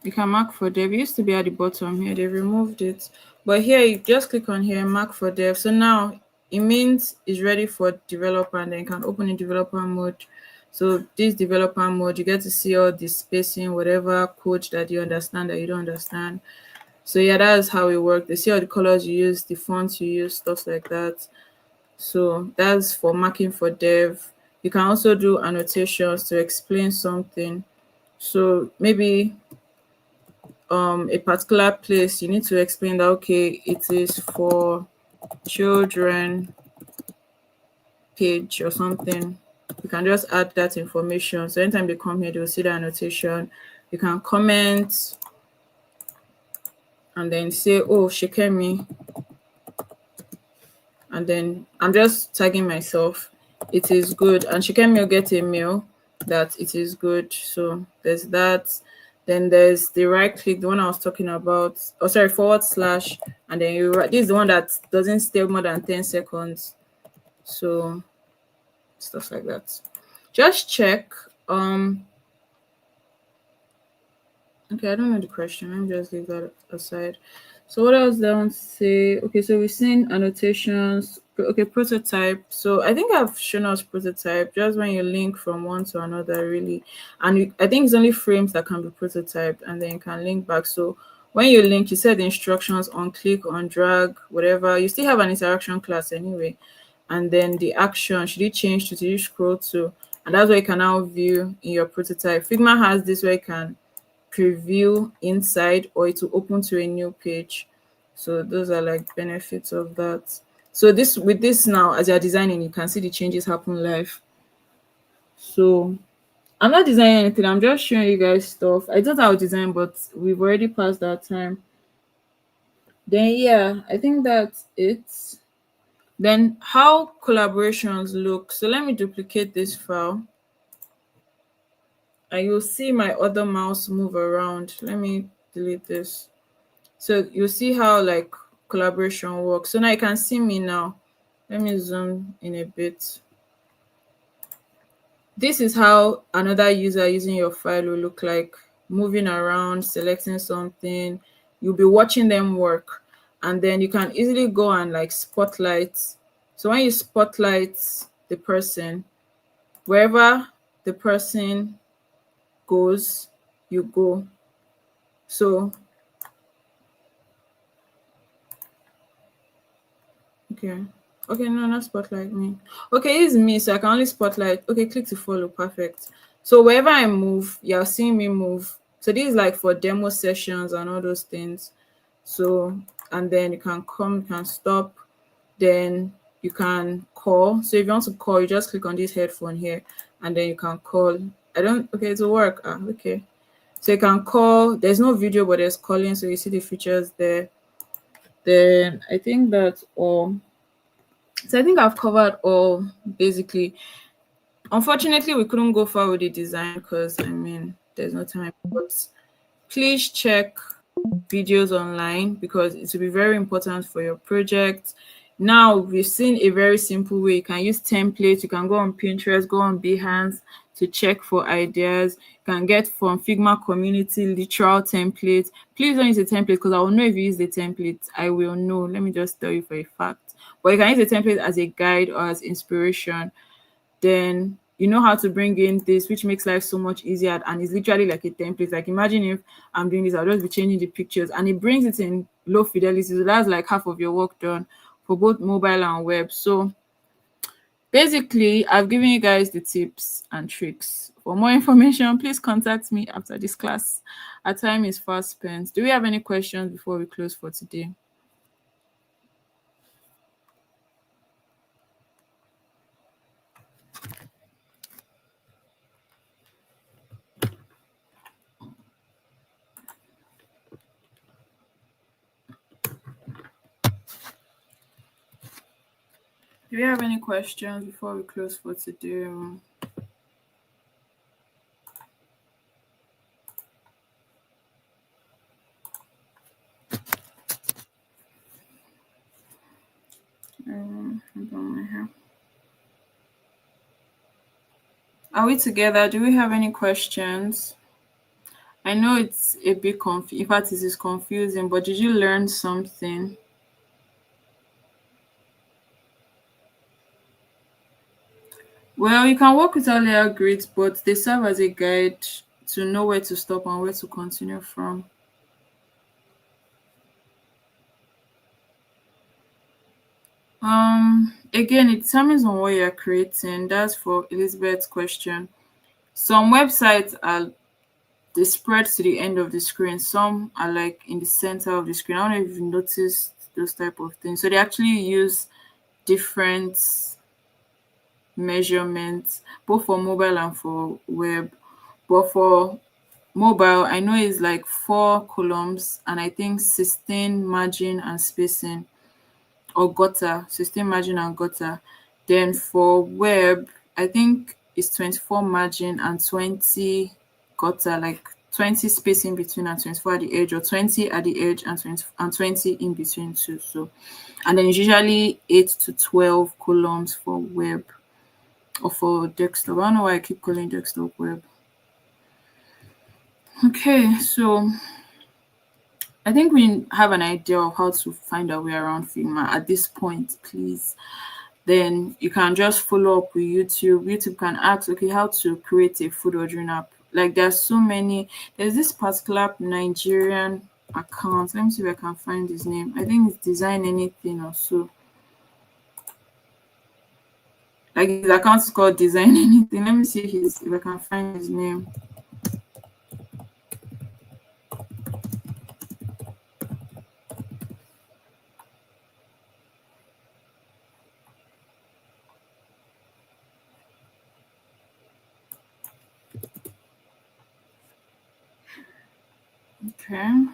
You can mark for dev. It used to be at the bottom here. They removed it. But here, you just click on here, mark for dev. So now it means it's ready for developer and then you can open in developer mode. So this developer mode, you get to see all the spacing, whatever code that you understand that you don't understand. So yeah, that's how it works. They see all the colors you use, the fonts you use, stuff like that. So that's for marking for dev. You can also do annotations to explain something. So maybe a particular place, you need to explain that okay, it is for children page or something. You can just add that information. So anytime they come here, they'll see the annotation. You can comment and then say, oh, Shikemi. And then I'm just tagging myself. It is good. And Shikemi will get a mail that it is good. So there's that. Then there's the right click, the one I was talking about. Oh, sorry, /, and then you write. This is the one that doesn't stay more than 10 seconds. So stuff like that. Just check. Okay, I don't know the question. Let me just leave that aside. So what else do I want to say? Okay, so we've seen annotations. Okay, prototype. So I think I've shown us prototype just when you link from one to another, really. And I think it's only frames that can be prototyped and then you can link back. So when you link, you set the instructions on click, on drag, whatever. You still have an interaction class anyway. And then the action, should it change to you scroll to? And that's what you can now view in your prototype. Figma has this where you can preview inside or it will open to a new page. So those are like benefits of that. So this with this now, as you're designing, you can see the changes happen live. So I'm not designing anything, I'm just showing you guys stuff. I thought I would design, but we've already passed that time. Then yeah, I think that's it. Then how collaborations look. So let me duplicate this file and you'll see my other mouse move around. Let me delete this. So you'll see how like collaboration works. So now you can see me now. Let me zoom in a bit. This is how another user using your file will look like, moving around, selecting something. You'll be watching them work. and then you can easily go and like spotlight. So when you spotlight the person, wherever the person goes, you go. So okay. Okay, no, not spotlight me. Okay, it's me, so I can only spotlight. Okay, click to follow. Perfect. So wherever I move, you're seeing me move. So this is like for demo sessions and all those things. So, and then you can come, you can stop, then you can call. So if you want to call, you just click on this headphone here, and then you can call. I don't, okay, it'll work. Okay. So you can call. There's no video, but there's calling. So you see the features there. Then I think that's all. So I think I've covered all basically. Unfortunately, we couldn't go far with the design because I mean there's no time. But please check videos online because it will be very important for your project. Now we've seen a very simple way. You can use templates. You can go on Pinterest, go on Behance to check for ideas. You can get from Figma community literal templates. Please don't use a template because I will know if you use the template. I will know. Let me just tell you for a fact. But you can use the template as a guide or as inspiration. Then you know how to bring in this, which makes life so much easier, and it's literally like a template. Like imagine if I'm doing this, I'll just be changing the pictures and it brings it in low fidelity. So that's like half of your work done for both mobile and web. So basically I've given you guys the tips and tricks. For more information, please contact me after this class. Our time is fast spent. Do we have any questions before we close for today? Do we have any questions before we close for today? I don't know. Are we together? Do we have any questions? I know it's a bit confusing. In fact, it is confusing, but did you learn something? Well, you can work with our layer grids, but they serve as a guide to know where to stop and where to continue from. Again, it determines on what you're creating. That's for Elizabeth's question. Some websites are they spread to the end of the screen. Some are like in the center of the screen. I don't know if you've noticed those type of things. So they actually use different measurements both for mobile and for web. But for mobile, I know it's like 4 columns and I think 16 margin and spacing or gutter, 16 margin and gutter. Then for web, I think it's 24 margin and 20 gutter, like 20 spacing between and 24 at the edge, or 20 at the edge and 20 in between too. So, and then it's usually 8 to 12 columns for web or for desktop. I don't know why I keep calling desktop web. Okay, so I think we have an idea of how to find our way around Figma at this point, please. Then you can just follow up with YouTube. YouTube can ask, okay, how to create a food ordering app. Like there's so many. There's this particular Nigerian account. Let me see if I can find his name. I think it's Design Anything or so. Like his account is called Design Anything. Let me see if I can find his name. Okay.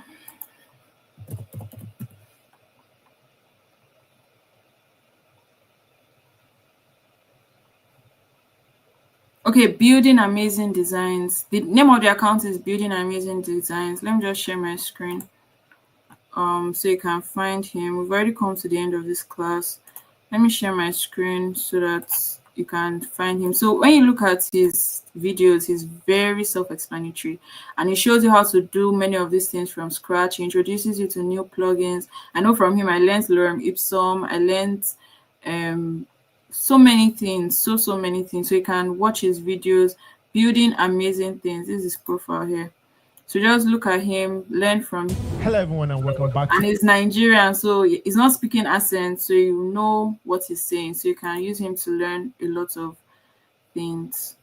Okay, Building Amazing Designs. The name of the account is Building Amazing Designs. Let me just share my screen. So you can find him. We've already come to the end of this class. Let me share my screen so that you can find him. So when you look at his videos, he's very self-explanatory, and he shows you how to do many of these things from scratch. He introduces you to new plugins. I know from him I learned lorem ipsum, I learned um so many things, so many things. So you can watch his videos building amazing things. This is his profile here. So just look at him, learn from. Hello, everyone, and welcome back And to. he's Nigerian, so he's not speaking accent, so you know what he's saying. So you can use him to learn a lot of things.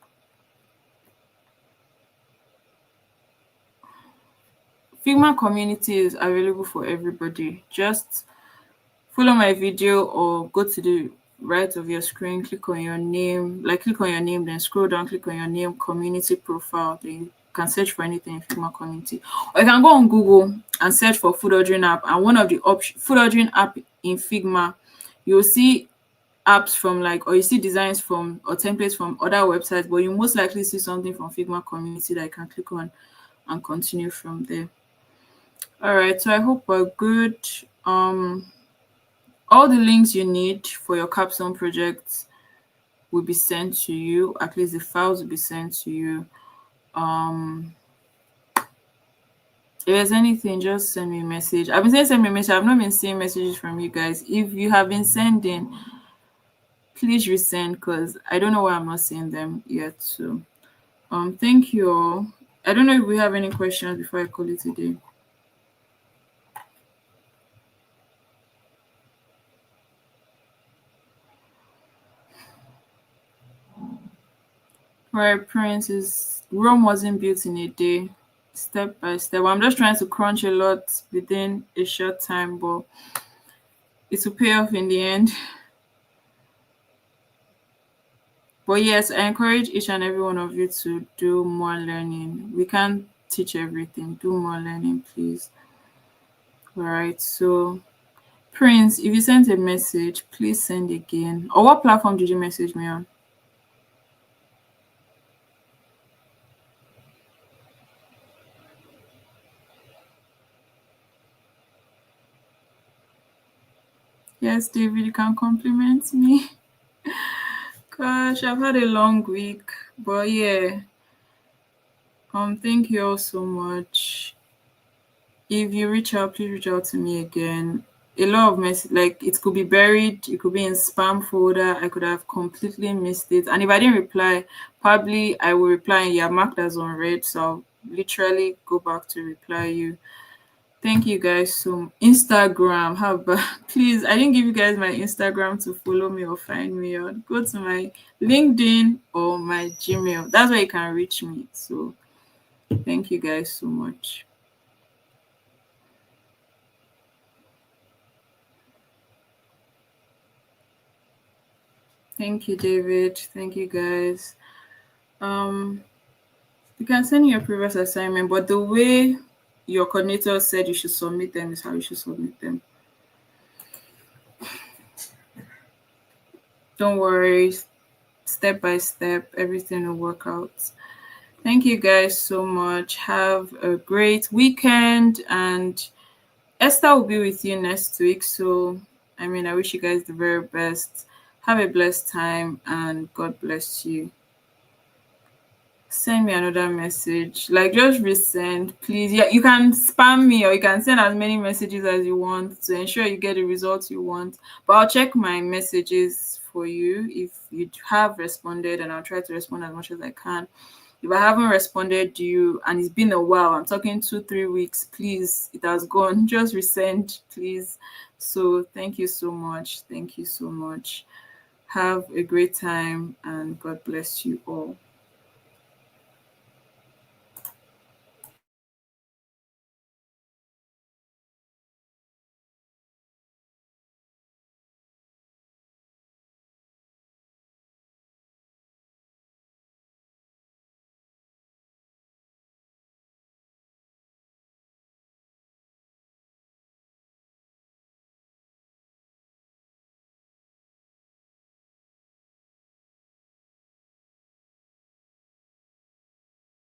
Figma community is available for everybody. Just follow my video or go to the right of your screen, click on your name, like click on your name, then scroll down, click on your name, community profile. Then you can search for anything in Figma community. Or you can go on Google and search for food ordering app. And one of the options, food ordering app in Figma, you'll see apps from like, or you see designs from or templates from other websites, but you most likely see something from Figma community that you can click on and continue from there. All right, so I hope we're good. All the links you need for your capstone project will be sent to you. At least the files will be sent to you. If there's anything, just send me a message. I've been saying send me a message. I've not been seeing messages from you guys. If you have been sending, please resend because I don't know why I'm not seeing them yet. So thank you all. I don't know if we have any questions before I call it a day. Right, Prince is Rome wasn't built in a day, step by step. I'm just trying to crunch a lot within a short time, but it will pay off in the end. But yes, I encourage each and every one of you to do more learning. We can't teach everything. Do more learning, please. All right. So, Prince, if you sent a message, please send again. Or what platform did you message me on? Yes, David, you can compliment me. Gosh, I've had a long week, but yeah. Thank you all so much. If you reach out, please reach out to me again. A lot of mess, like it could be buried, it could be in spam folder. I could have completely missed it. And if I didn't reply, probably I will reply and you're marked as unread. So I'll literally go back to reply you. Thank you guys so Instagram, how about please? I didn't give you guys my Instagram to follow me or find me on. Go to my LinkedIn or my Gmail. That's where you can reach me. So thank you guys so much. Thank you, David. Thank you guys. Um, you can send your previous assignment, but the way your coordinator said you should submit them is how you should submit them. Don't worry, step by step, everything will work out. Thank you guys so much. Have a great weekend, and Esther will be with you next week. So, I mean, I wish you guys the very best. Have a blessed time, and God bless you. Send me another message. Like just resend, please. Yeah, you can spam me or you can send as many messages as you want to ensure you get the results you want. But I'll check my messages for you if you have responded, and I'll try to respond as much as I can. If I haven't responded to you and it's been a while, I'm talking 2-3 weeks, please, it has gone. Just resend, please. So thank you so much. Thank you so much. Have a great time and God bless you all.